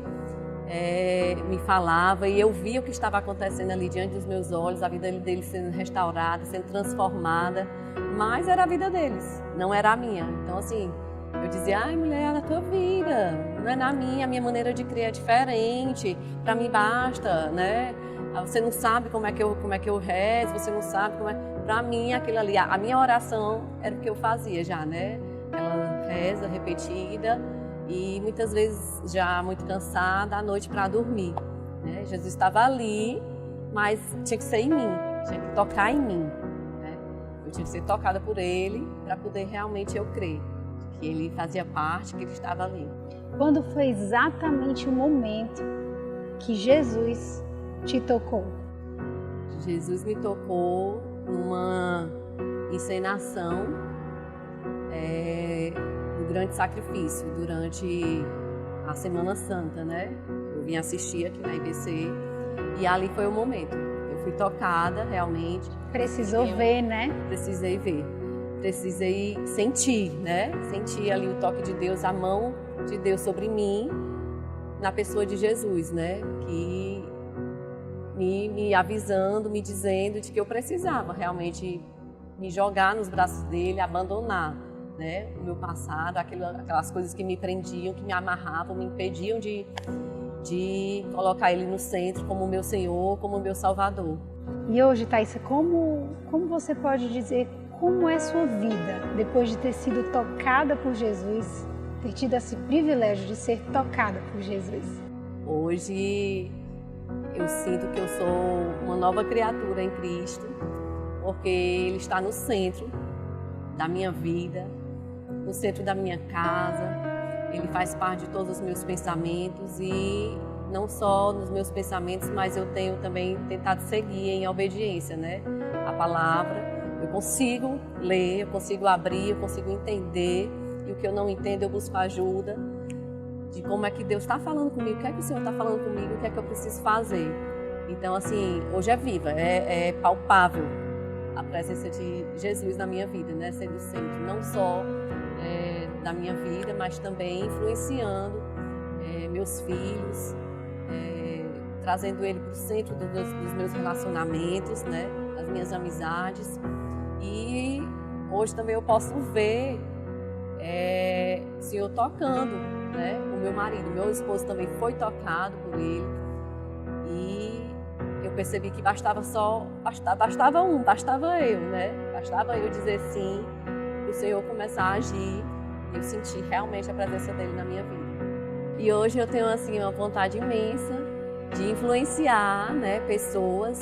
me falava e eu via o que estava acontecendo ali diante dos meus olhos, a vida deles sendo restaurada, sendo transformada, mas era a vida deles, não era a minha. Então assim, eu dizia, ai mulher, é a tua vida, não é na minha, a minha maneira de crer é diferente, para mim basta, né? Você não sabe como é que eu rezo, você não sabe como é. Para mim aquilo ali, a minha oração era o que eu fazia já, né? Ela reza repetida e muitas vezes já muito cansada à noite para dormir, né? Jesus estava ali, mas tinha que ser em mim, tinha que tocar em mim, né? Eu tinha que ser tocada por Ele para poder realmente eu crer que Ele fazia parte, que Ele estava ali. Quando foi exatamente o momento que Jesus te tocou? Jesus me tocou numa encenação do grande sacrifício durante a Semana Santa, né? Eu vim assistir aqui na IBC e ali foi o momento. Eu fui tocada realmente. Precisou ver, né? Precisei ver. Precisei sentir, né? Sentir ali o toque de Deus, a mão de Deus sobre mim, na pessoa de Jesus, né? Que me avisando, me dizendo de que eu precisava realmente me jogar nos braços dele, abandonar, né, o meu passado, aquelas coisas que me prendiam, que me amarravam, me impediam de colocar ele no centro como o meu Senhor, como o meu Salvador. E hoje, Thaísa, como você pode dizer como é sua vida depois de ter sido tocada por Jesus, ter tido esse privilégio de ser tocada por Jesus? Hoje eu sinto que eu sou uma nova criatura em Cristo, porque Ele está no centro da minha vida, no centro da minha casa, Ele faz parte de todos os meus pensamentos e não só nos meus pensamentos, mas eu tenho também tentado seguir em obediência, né? A palavra, eu consigo ler, eu consigo abrir, eu consigo entender, e o que eu não entendo eu busco ajuda de como é que Deus está falando comigo, o que é que o Senhor está falando comigo, o que é que eu preciso fazer. Então, assim, hoje é viva, é palpável a presença de Jesus na minha vida, né? Sendo o centro, não só da minha vida, mas também influenciando meus filhos, trazendo ele para o centro dos meus relacionamentos, né? Das minhas amizades. E hoje também eu posso ver o Senhor tocando, né? O meu marido, meu esposo também foi tocado por ele. E eu percebi que bastava eu, né? Bastava eu dizer sim, para o Senhor começar a agir. Eu senti realmente a presença dele na minha vida. E hoje eu tenho assim uma vontade imensa de influenciar, né, pessoas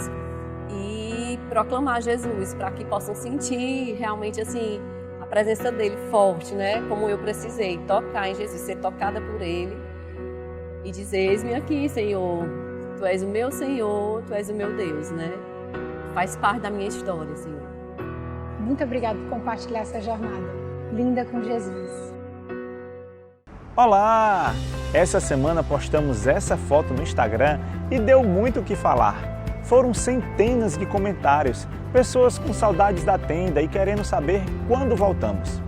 e proclamar Jesus para que possam sentir realmente assim a presença dele forte, né? Como eu precisei tocar em Jesus, ser tocada por ele e dizer: eis-me aqui, Senhor. Tu és o meu Senhor, Tu és o meu Deus, né? Faz parte da minha história, Senhor. Muito obrigada por compartilhar essa jornada linda com Jesus. Olá! Essa semana postamos essa foto no Instagram e deu muito o que falar. Foram centenas de comentários, pessoas com saudades da tenda e querendo saber quando voltamos.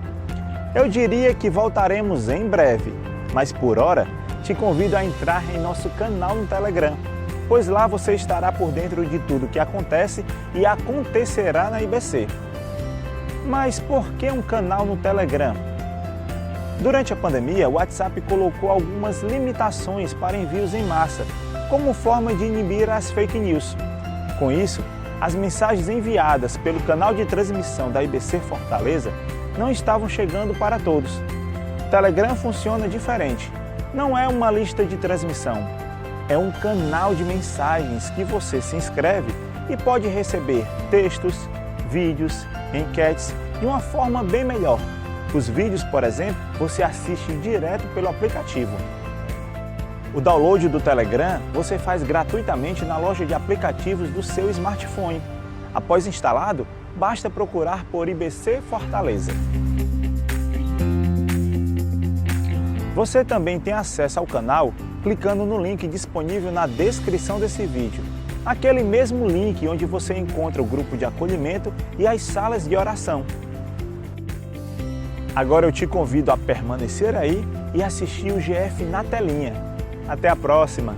Eu diria que voltaremos em breve, mas por hora te convido a entrar em nosso canal no Telegram, pois lá você estará por dentro de tudo que acontece e acontecerá na IBC. Mas por que um canal no Telegram? Durante a pandemia, o WhatsApp colocou algumas limitações para envios em massa, como forma de inibir as fake news. Com isso, as mensagens enviadas pelo canal de transmissão da IBC Fortaleza não estavam chegando para todos. O Telegram funciona diferente. Não é uma lista de transmissão, é um canal de mensagens que você se inscreve e pode receber textos, vídeos, enquetes de uma forma bem melhor. Os vídeos, por exemplo, você assiste direto pelo aplicativo. O download do Telegram você faz gratuitamente na loja de aplicativos do seu smartphone. Após instalado, basta procurar por IBC Fortaleza. Você também tem acesso ao canal clicando no link disponível na descrição desse vídeo. Aquele mesmo link onde você encontra o grupo de acolhimento e as salas de oração. Agora eu te convido a permanecer aí e assistir o GF na telinha. Até a próxima!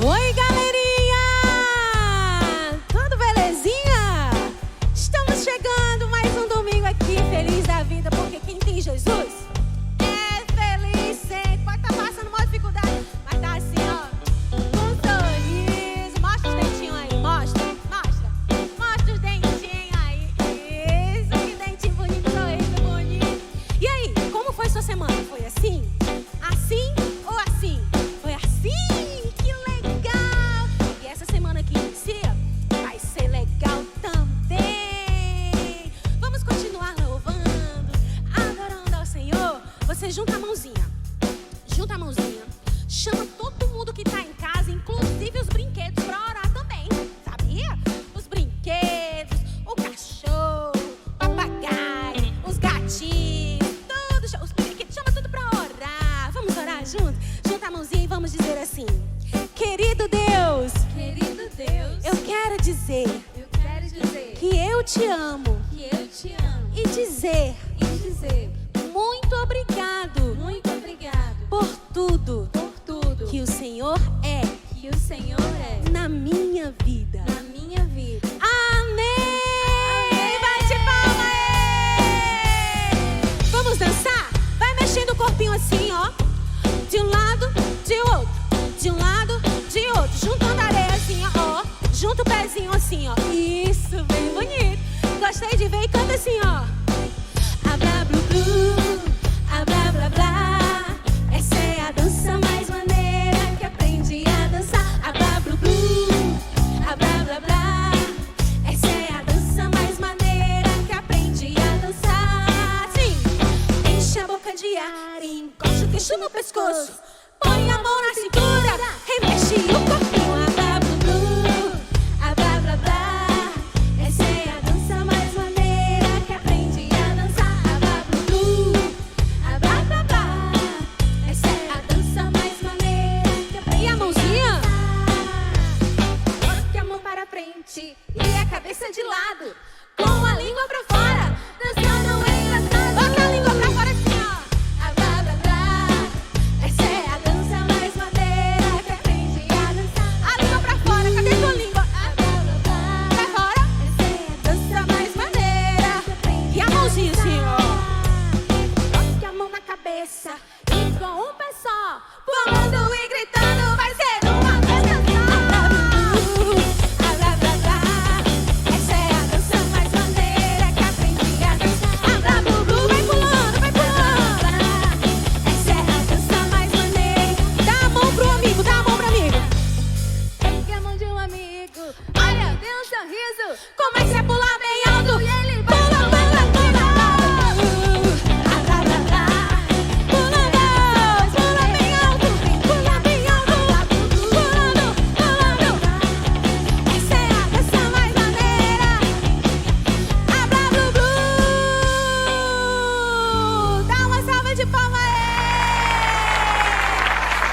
Oi, galerinha! Tudo belezinha? Estamos chegando mais um domingo aqui, feliz da vida, porque quem tem Jesus é feliz sempre. Pode estar passando uma dificuldade, mas tá assim, ó, com um sorriso. Mostra os dentinhos aí, mostra os dentinhos aí. Isso, que dentinho bonito, sorriso bonito. E aí, como foi sua semana? Foi assim? Assim ou assim? Foi assim? Que legal! E essa semana que inicia vai ser legal também. Vamos continuar louvando, adorando ao Senhor. Você junta a mãozinha, chama todo mundo que tá em casa, inclusive os brinquedos, pra orar também, sabia? Os brinquedos, o cachorro, o papagaio, os gatinhos, tudo, os brinquedos, chama tudo pra orar. Vamos orar junto? Junta a mãozinha e vamos dizer assim: querido Deus, eu quero dizer que eu te amo e dizer muito obrigado por tudo que o Senhor é que o Senhor é na minha vida. na minha vida. Amém! Bate palma aí! Vamos dançar? Vai mexendo o corpinho assim, ó. De um lado, de outro. De um lado, de outro. Juntando a areia assim, ó. Junta o pezinho assim, ó. Isso, bem bonito. Gostei de ver e canta assim, ó. A blá blu blu, a blá blá blá. Essa é a dança mais maneira que aprendi a dançar. A blá blu blu, a blá blá blá. Essa é a dança mais maneira que aprendi a dançar. Sim, enche a boca de ar, encosta o queixo no pescoço. Põe a mão na cintura, remexe o corpinho. A blá blu blu, a blá blá blá. Essa é a dança mais maneira que aprendi a dançar. A blá blu blu, a blá blá blá. Essa é a dança mais maneira que aprendi E a mãozinha? Coloque a mão para frente e a cabeça de lado, com a língua pra fora, dançando engraçado. Bota a língua pra fora assim, ó. A blá blá blá. Essa é a dança mais maneira que aprendi a dançar. A língua pra fora, cadê tua língua? A blá blá blá. Pra fora. Essa é a dança mais maneira que aprendi E a mãozinha assim, ó. Coloque a mão na cabeça e com um pé só, pulando e gritando, vai ser uma festa só. A blá blá blá. Essa é a dança mais maneira que aprendi a dançar. A blá blá blá. Vai pulando, vai pulando. Essa é a dança mais maneira. Dá a mão pro amigo, dá a mão pro amigo. Pegue a mão de um amigo, olha, dê um sorriso. Comece a pular bem alto. E ele vai pula, pula, pula. A blá blá blá. Pulando, pula bem alto. Pula bem alto. Pulando, pulando. Essa é a dança mais maneira. A blá blu blu. Dá uma salva de palmas aí.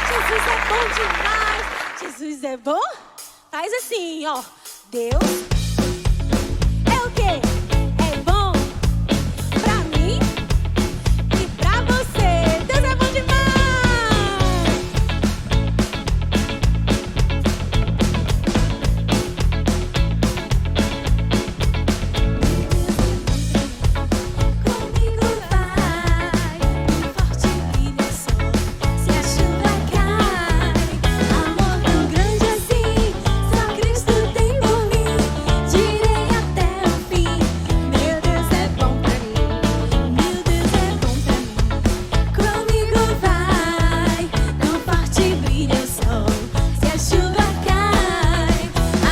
Jesus é bom demais. Jesus é bom? Faz assim, ó. Deus é o quê? É bom pra mim e pra você. Deus é bom demais. Comigo vai, forte brilha o sol. Se a chuva cai, amor tão grande assim, só Cristo tem por mim. Direi até o fim. Meu Deus é bom pra mim. Meu Deus é bom pra mim. Comigo vai, tão forte brilha o sol. Se a chuva cai,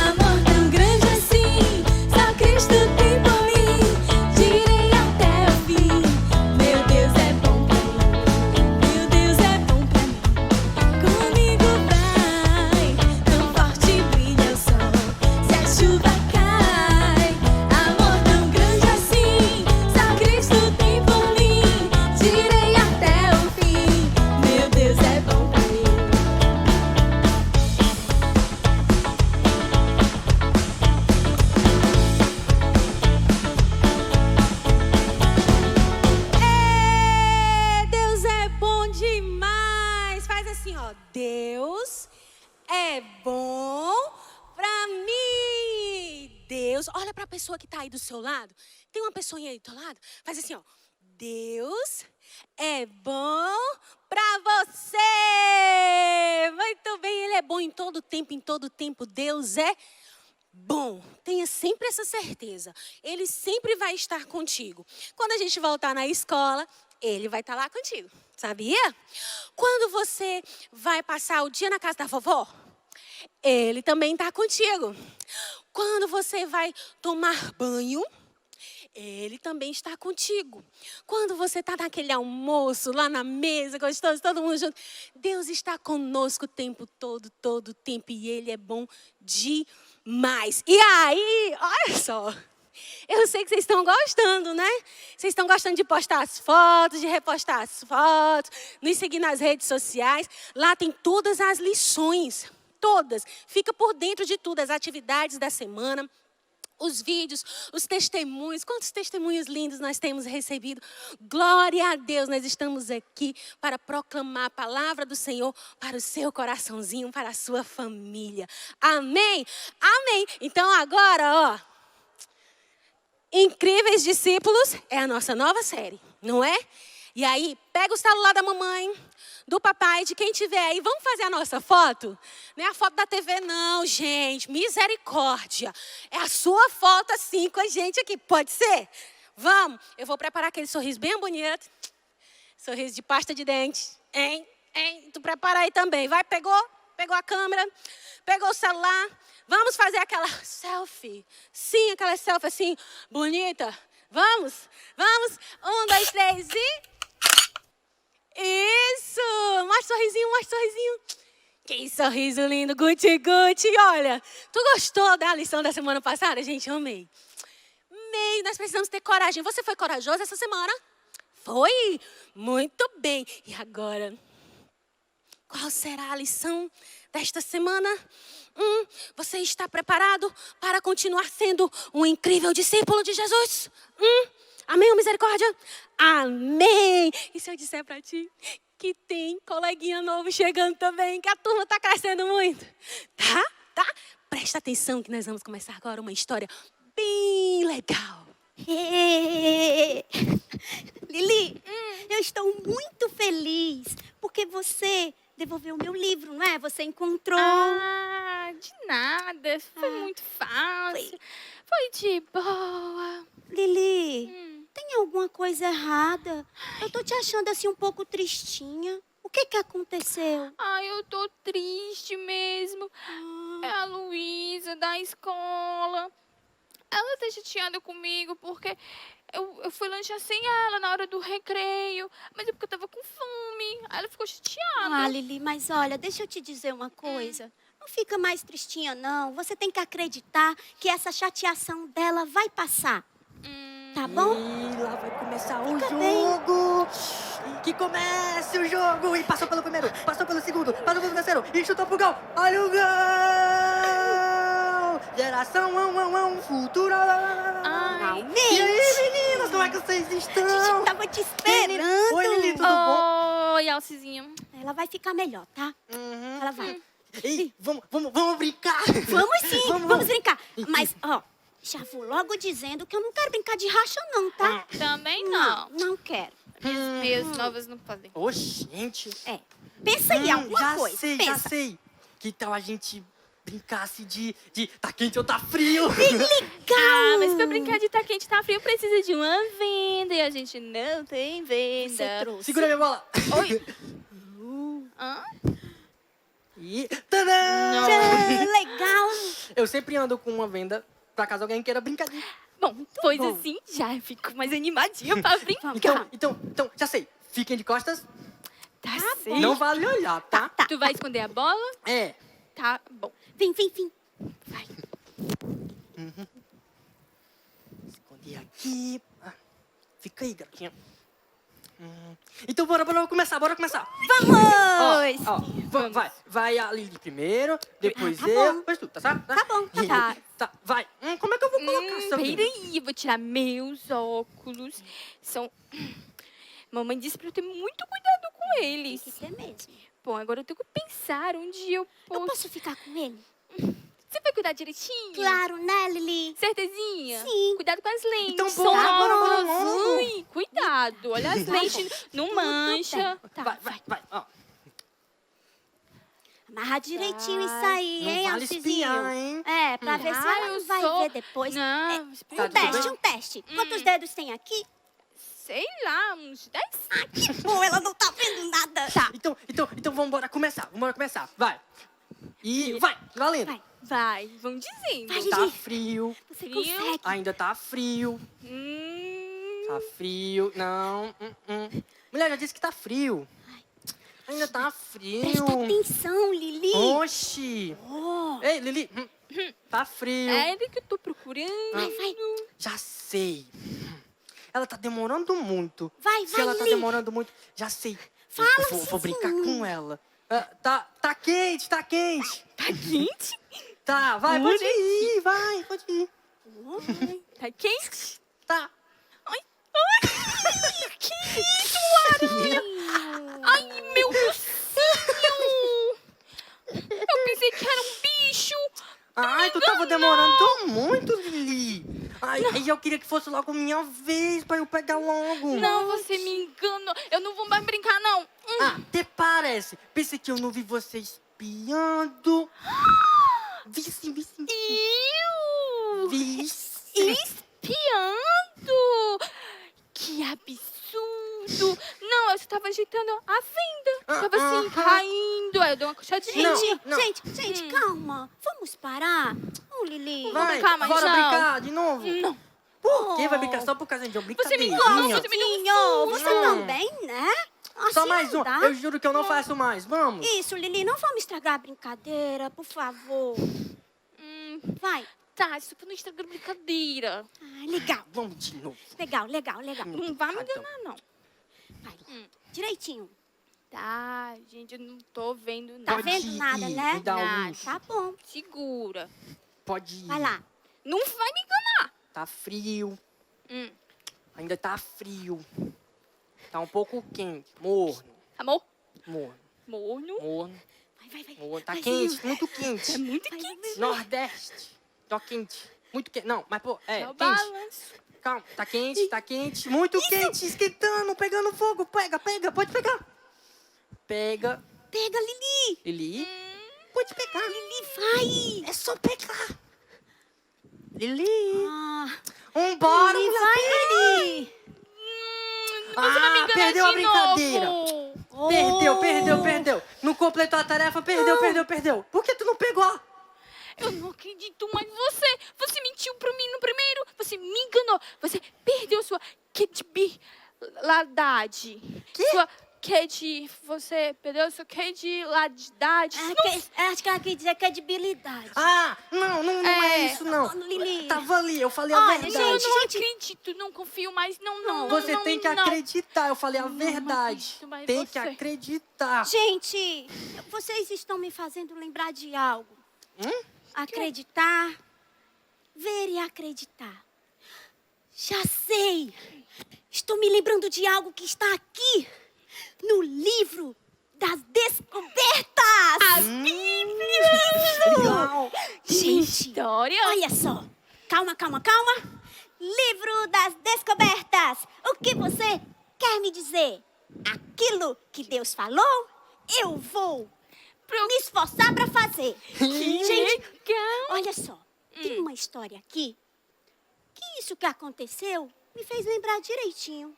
amor tão grande assim, só Cristo tem por mim. Direi até o fim. Meu Deus é bom pra mim. Meu Deus é bom pra mim. Comigo vai, tão forte brilha o sol. Se a chuva cai, amor tão grande assim, só Cristo tem por mim. Direi até o fim. Meu Deus é bom pra mim. Deus é bom demais. Faz assim, ó. Deus é bom pra mim. Deus, olha pra pessoa que tá aí do seu lado. Tem uma pessoinha aí do teu lado? Faz assim, ó. Deus é bom pra você. Muito bem, Ele é bom em todo tempo, em todo tempo. Deus é bom. Tenha sempre essa certeza. Ele sempre vai estar contigo. Quando a gente voltar na escola, Ele vai estar lá contigo. Sabia? Quando você vai passar o dia na casa da vovó, Ele também está contigo. Quando você vai tomar banho, Ele também está contigo. Quando você está naquele almoço, lá na mesa, gostoso, todo mundo junto, Deus está conosco o tempo todo, todo o tempo. E Ele é bom demais. E aí, olha só. Eu sei que vocês estão gostando, né? Vocês estão gostando de postar as fotos, de repostar as fotos, nos seguir nas redes sociais. Lá tem todas as lições, todas. Fica por dentro de tudo, as atividades da semana. os vídeos, os testemunhos. Quantos testemunhos lindos nós temos recebido. Glória a Deus, nós estamos aqui para proclamar a palavra do Senhor para o seu coraçãozinho, para a sua família. Amém? Amém. Então agora, Incríveis Discípulos é a nossa nova série, não é? E aí, pega o celular da mamãe, do papai, de quem tiver aí, vamos fazer a nossa foto? Não é a foto da TV não, gente, misericórdia. É a sua foto assim com a gente aqui, pode ser? Vamos, eu vou preparar aquele sorriso bem bonito, sorriso de pasta de dente, hein? Tu prepara aí também, vai, pegou a câmera, pegou o celular, vamos fazer aquela selfie, sim, aquela selfie assim, bonita, vamos, 1, 2, 3 e... Isso! Mais sorrisinho. Que sorriso lindo, Gucci. Olha, tu gostou da lição da semana passada? Gente, amei. Nós precisamos ter coragem. Você foi corajoso essa semana? Foi? Muito bem. E agora? Qual será a lição desta semana? Você está preparado para continuar sendo um incrível discípulo de Jesus? Amém ou misericórdia? Amém! E se eu disser pra ti que tem coleguinha novo chegando também, que a turma tá crescendo muito? Tá? Presta atenção que nós vamos começar agora uma história bem legal. Lili, eu estou muito feliz porque você devolveu o meu livro, não é? Você encontrou. De nada. Foi muito fácil. Foi de boa. Lili, tem alguma coisa errada? Eu tô te achando assim um pouco tristinha. O que aconteceu? Eu tô triste mesmo. É a Luísa da escola. Ela tá chateada comigo porque eu fui lanchar sem ela na hora do recreio. Mas é porque eu tava com fome. Aí ela ficou chateada. Lili, mas olha, deixa eu te dizer uma coisa. Não fica mais tristinha, não. Você tem que acreditar que essa chateação dela vai passar. Tá bom? E lá vai começar o jogo. Que comece o jogo. E passou pelo primeiro, passou pelo segundo, passou pelo terceiro. E chutou pro gol. Olha o gol! Geração futuro. E aí, meninas, como é que vocês estão? A gente tava te esperando. Oi, Lili, tudo bom? Oi, Alcizinha. Ela vai ficar melhor, tá? Ela vai. Ei, vamos brincar. Vamos sim, vamos brincar. Mas, já vou logo dizendo que eu não quero brincar de racha não, tá? Também não. Não quero. As meias novas não podem. Gente. Pensa em alguma coisa. Já sei. Que tal a gente brincasse de tá quente ou tá frio? Legal! Mas pra brincar de tá quente, tá frio, precisa de uma venda. E a gente não tem venda. Você trouxe. Segura minha bola. Oi. E... Tadã! Legal! Eu sempre ando com uma venda pra caso alguém queira brincar. Bom, pois assim, já fico mais animadinha pra brincar. Então, já sei. Fiquem de costas. Tá certo. Não vale olhar, tá? Tu vai esconder a bola? É. Tá bom. Vem. Vai. Escondi aqui. Fica aí, garotinha. Então, bora começar. Vamos! Vai a Lili primeiro, depois tá eu, bom. depois tu, tá certo? Tá bom. Tá, vai. Como é que eu vou colocar essa venda? Peraí, eu vou tirar meus óculos. Mamãe disse pra eu ter muito cuidado com eles. Tem que ter mesmo. Bom, agora eu tenho que pensar onde eu posso... Eu posso ficar com ele? Você vai cuidar direitinho? Claro, né, Lili? Certezinha? Sim. Cuidado com as lentes. Então, São bora. novas. Ui, cuidado. Olha as lentes. Não mancha. Vai. Ó. Amarra direitinho isso aí, Não hein, vale Alcizinho? espiar, hein? Pra ver se ela não vai ver depois. Não, Um teste. Quantos dedos tem aqui? sei lá, uns 10. Que bom, ela não tá vendo nada. Tá. Então vamos começar. Vai. E vai, valendo. Vai, vamos dizendo. Vai, Tá Lili. frio. Você consegue. Ainda tá frio. Tá frio. Não. Mulher, já disse que tá frio. Ainda tá frio. Presta atenção, Lili. Oxi. Ei, Lili. Tá frio. É ele que eu tô procurando. Vai. Já sei. Ela tá demorando muito. Vai, Se ela tá Lili. demorando muito, já sei. Fala, Vou brincar Cizinho. com ela. Tá quente. Tá quente? Tá, vai, pode ir, vai, pode ir. Tá quente? Tá. Ai, que isso, Maria? Ai, meu Deus! Eu pensei que era um bicho. Ai, tu tava demorando tão muito, Lili. Ai, eu queria que fosse logo minha vez pra eu pegar logo. Não, você me enganou. Eu não vou mais brincar, não. Ah, até parece. Pensei que eu não vi você espiando. Vi sim. Espiando? Que absurdo. Não, eu estava ajeitando a venda. Tava assim, caindo. Aí eu dei uma cochadinha. Gente, calma. Vamos parar? Ô, Lili. Vamos brincar mais bora não. brincar de novo? Não. Por quê? Vai brincar só por causa de uma Você me brincadeirinha? enganou, você me deu um Você susto. também, né? Assim Só mais não um. dá. Eu juro que eu não faço mais. Vamos. Isso, Lili, não vamos estragar a brincadeira, por favor. Vai. Tá, isso foi no Instagram brincadeira. Ah, legal. Vamos de novo. Legal. Não vai me enganar, não. Vai. Direitinho. Tá, gente, eu não tô vendo nada. Tá vendo nada, né? Me dá Nada. Tá bom. Segura. Pode ir. Vai lá. Não vai me enganar. Tá frio. Ainda tá frio. Tá um pouco quente. Morno. Amor? Morno. Morno. Vai. Morno. Tá Vai, quente. Gil. Muito quente. É muito quente. Nordeste. Tá quente. Muito quente. Não, mas pô, É o quente. balanço. Calma. Tá quente. Muito quente. Esquentando. Pegando fogo. Pega. Pode pegar. Pega. Pega, Lili. Lili. Pode pegar. Lili, vai. É só pegar. Lili. Vambora, Lili, vai, Lili. Você vai me enganar perdeu a de brincadeira. novo. Perdeu. Não completou a tarefa, perdeu. Por que tu não pegou? Eu não acredito mais em você. Você mentiu pra mim no primeiro. Você me enganou. Você perdeu sua credibilidade. Você perdeu sua credibilidade. Acho que ela quer dizer credibilidade. Ah, não é isso, não. Lili. Tava ali, eu falei a Olha, verdade. Eu não acredito, não confio mais. Não. Você tem que não. acreditar, eu falei a verdade. acredito mais em Tem que você. acreditar. Gente, vocês estão me fazendo lembrar de algo. Acreditar, ver e acreditar. Já sei. Estou me lembrando de algo que está aqui no livro das descobertas. A Bíblia! Legal. Gente, História? olha só. Calma. Livro das descobertas. O que você quer me dizer? Aquilo que Deus falou, eu vou me esforçar para fazer. Gente, olha só. Tem uma história aqui que isso que aconteceu me fez lembrar direitinho.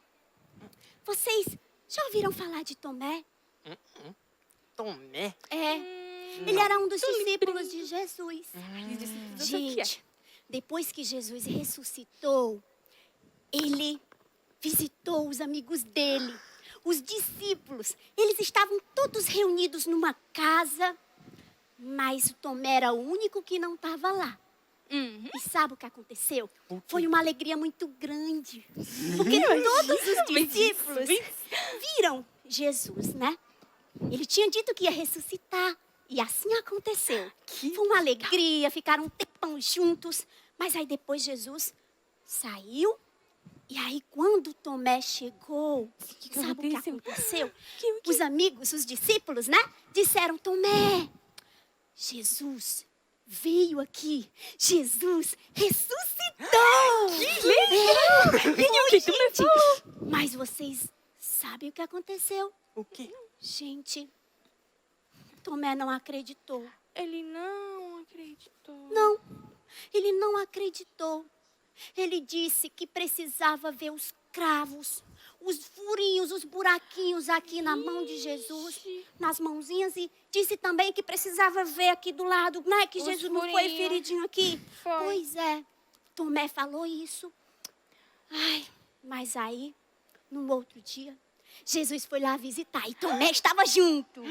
Vocês já ouviram falar de Tomé? Tomé? É. Ele era um dos discípulos de Jesus. Gente, depois que Jesus ressuscitou, ele visitou os amigos dele, os discípulos. Eles estavam todos reunidos numa casa, mas o Tomé era o único que não estava lá. E sabe o que aconteceu? Foi uma alegria muito grande. Porque todos os discípulos viram Jesus, né? Ele tinha dito que ia ressuscitar. E assim aconteceu. Foi uma alegria, ficaram um tempão juntos. Mas aí depois Jesus saiu. E aí quando Tomé chegou, sabe o que aconteceu? Os amigos, os discípulos, né? Disseram, Tomé, Jesus veio aqui. Jesus ressuscitou. Que legal! Que tu me falou? Mas vocês sabem o que aconteceu? O quê? Gente, Tomé não acreditou. Ele não acreditou. Não, ele não acreditou. Ele disse que precisava ver os cravos, os furinhos, os buraquinhos aqui na mão de Jesus, nas mãozinhas, e disse também que precisava ver aqui do lado, né? Que Os Jesus não foi furinhos. feridinho aqui. Foi. Pois é, Tomé falou isso. Ai, mas aí, no outro dia, Jesus foi lá visitar e Tomé estava junto.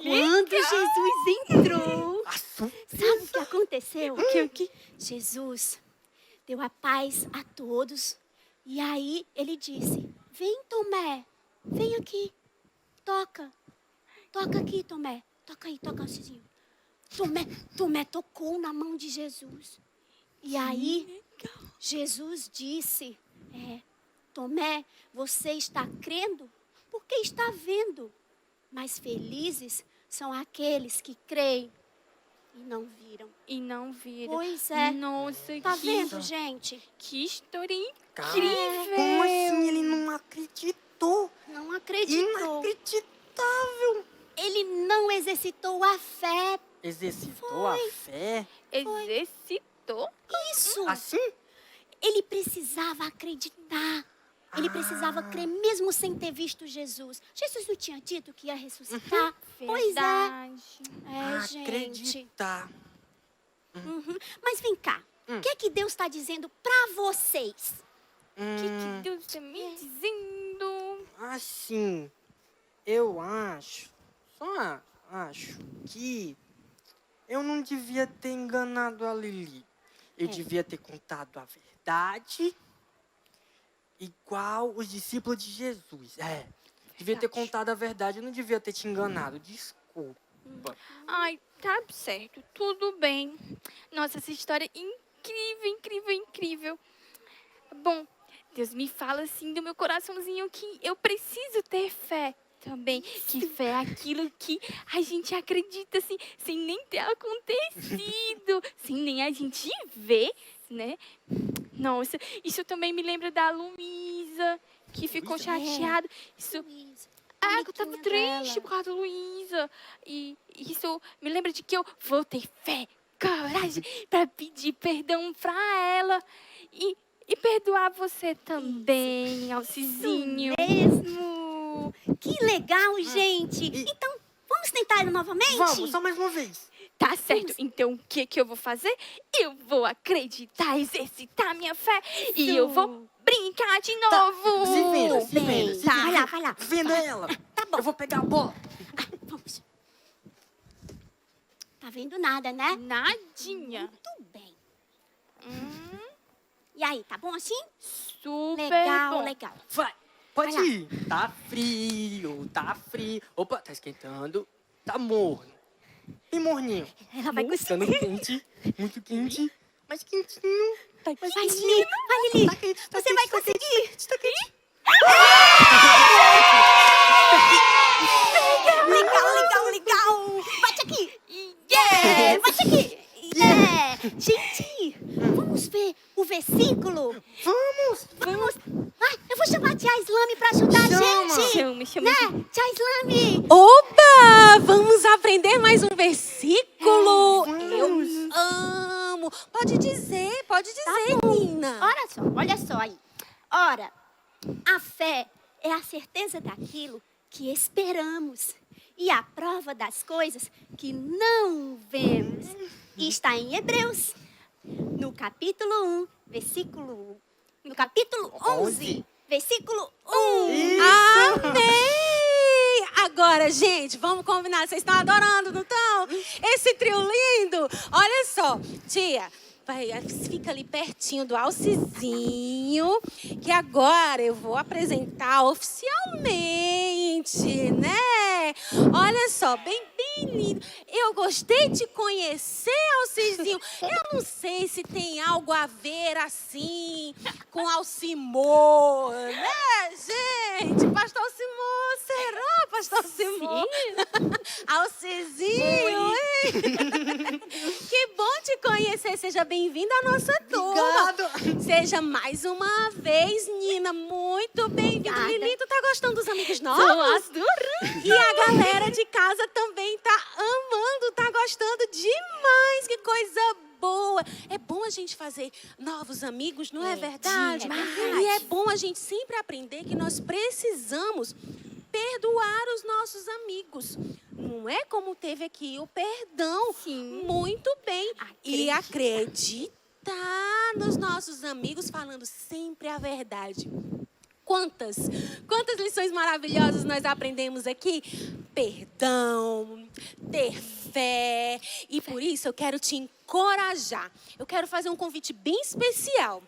Quando Jesus entrou, sabe o que aconteceu? O que? Jesus deu a paz a todos. E aí ele disse, vem Tomé, vem aqui, toca aqui Tomé, toca aí, toca o sisinho. Tomé tocou na mão de Jesus. E aí, Jesus disse, Tomé, você está crendo porque está vendo. Mas felizes são aqueles que creem e não viram. E não viram. Pois é. Nossa, Tá que... vendo, gente? Que história Cara, incrível. como assim ele não acreditou? Não acreditou. Inacreditável. Ele não exercitou a fé. Exercitou a fé? Exercitou? Isso. Assim? Ele precisava acreditar. Ele precisava crer mesmo sem ter visto Jesus. Jesus não tinha dito que ia ressuscitar? Pois é. Gente. Acreditar. Uhum. Mas vem cá. O que é que Deus está dizendo pra vocês? O que Deus está me dizendo? Assim, eu acho, só acho que eu não devia ter enganado a Lili. Eu devia ter contado a verdade, igual os discípulos de Jesus. Devia ter contado a verdade, eu não devia ter te enganado. Desculpa. Ai, tá certo, tudo bem. Nossa, essa história é incrível, incrível, incrível. Bom, Deus me fala assim do meu coraçãozinho que eu preciso ter fé também. Que fé é aquilo que a gente acredita assim, sem nem ter acontecido, sem nem a gente ver, né? Nossa, isso também me lembra da Luísa, que ficou chateada. Isso... eu tava triste por causa da Luísa. E isso me lembra de que eu vou ter fé, coragem para pedir perdão para ela. E perdoar você também, Alcizinho. Mesmo. Que legal, gente. Então, vamos tentar ele novamente? Vamos, só mais uma vez. Tá certo. Então, o que eu vou fazer? Eu vou acreditar, exercitar minha fé. E eu vou brincar de novo. Se venda. Vai lá. Venda ela. Tá bom. Eu vou pegar a bola. Vamos. Tá vendo nada, né? Nadinha. Muito bem. E aí, tá bom assim? Super legal. Vai, pode Vai lá. ir. Tá frio. Opa, tá esquentando. Tá morno. E morninho? Ela vai Ficando quente, muito quente, mas quentinho. Vai, Lili. Tá quente, Você vai conseguir. Tá quente. Legal. Bate aqui. Bate aqui. Gente, vamos ver o versículo? Vamos. Eu vou chamar a tia Islame pra ajudar a gente. Chama. Né? Tia Islame. Opa! Vamos aprender mais um versículo. Eu amo. Pode dizer, Nina. Olha só aí. Ora, a fé é a certeza daquilo que esperamos e a prova das coisas que não vemos. E está em Hebreus, no capítulo 1, versículo... No capítulo 11, versículo 1. Amém! Agora, gente, vamos combinar. Vocês estão adorando, não estão? Esse trio lindo. Olha só, tia, fica ali pertinho do Alcizinho, que agora eu vou apresentar oficialmente, né? Olha só, bem lindo. Eu gostei de conhecer, Alcizinho. Eu não sei se tem algo a ver, assim, com Alcimor, né, gente? Pastor Alcimor, será, Pastor Alcimor? Alcizinho, hein? Que bom te conhecer. Seja bem-vindo à nossa turma. Obrigado. Seja mais uma vez, Nina, muito bem-vinda. Lili, tu tá gostando dos amigos novos? Tô adorando. E a galera de casa também tá amando, tá gostando demais. Que coisa boa. É bom a gente fazer novos amigos, não é verdade? E é bom a gente sempre aprender que nós precisamos perdoar os nossos amigos. Não é como teve aqui o perdão. Sim. Muito bem. E acreditar nos nossos amigos falando sempre a verdade. Quantas lições maravilhosas nós aprendemos aqui? Perdão, ter fé. E por isso eu quero te encorajar. Eu quero fazer um convite bem especial.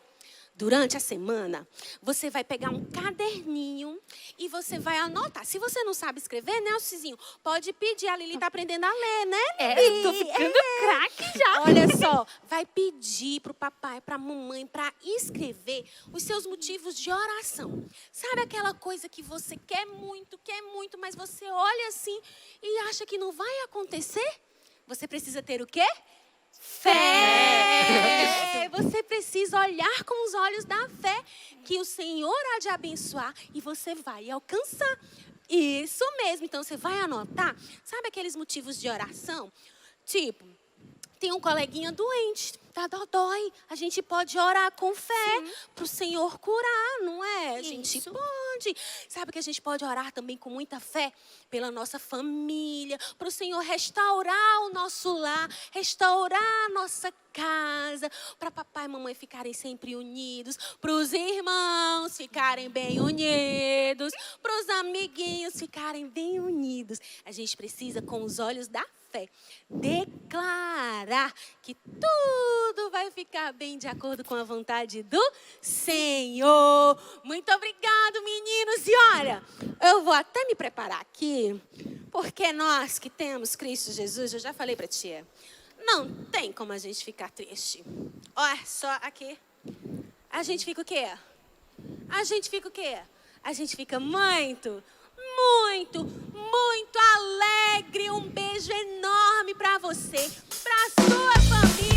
Durante a semana, você vai pegar um caderninho e você vai anotar. Se você não sabe escrever, né, Alcizinho? Pode pedir, a Lili tá aprendendo a ler, né? Eu tô ficando craque já. Olha só, vai pedir pro papai, pra mamãe, pra escrever os seus motivos de oração. Sabe aquela coisa que você quer muito, mas você olha assim e acha que não vai acontecer? Você precisa ter o quê? Fé! Você precisa olhar com os olhos da fé que o Senhor há de abençoar e você vai alcançar. Isso mesmo. Então, você vai anotar. Sabe aqueles motivos de oração? Tipo, tem um coleguinha doente, tá dodói. A gente pode orar com fé para o Senhor curar, não é? A gente pode. Sabe que a gente pode orar também com muita fé pela nossa família, para o Senhor restaurar o nosso lar, restaurar a nossa casa, para papai e mamãe ficarem sempre unidos, para os irmãos ficarem bem unidos, para os amiguinhos ficarem bem unidos. A gente precisa, com os olhos da fé, declarar que tudo vai ficar bem de acordo com a vontade do Senhor. Muito obrigado, meninos. E olha, eu vou até me preparar aqui, porque nós que temos Cristo Jesus, eu já falei para tia, não tem como a gente ficar triste. Olha só aqui. A gente fica o quê? A gente fica o quê? A gente fica muito alegre. Um beijo enorme para você, para sua família.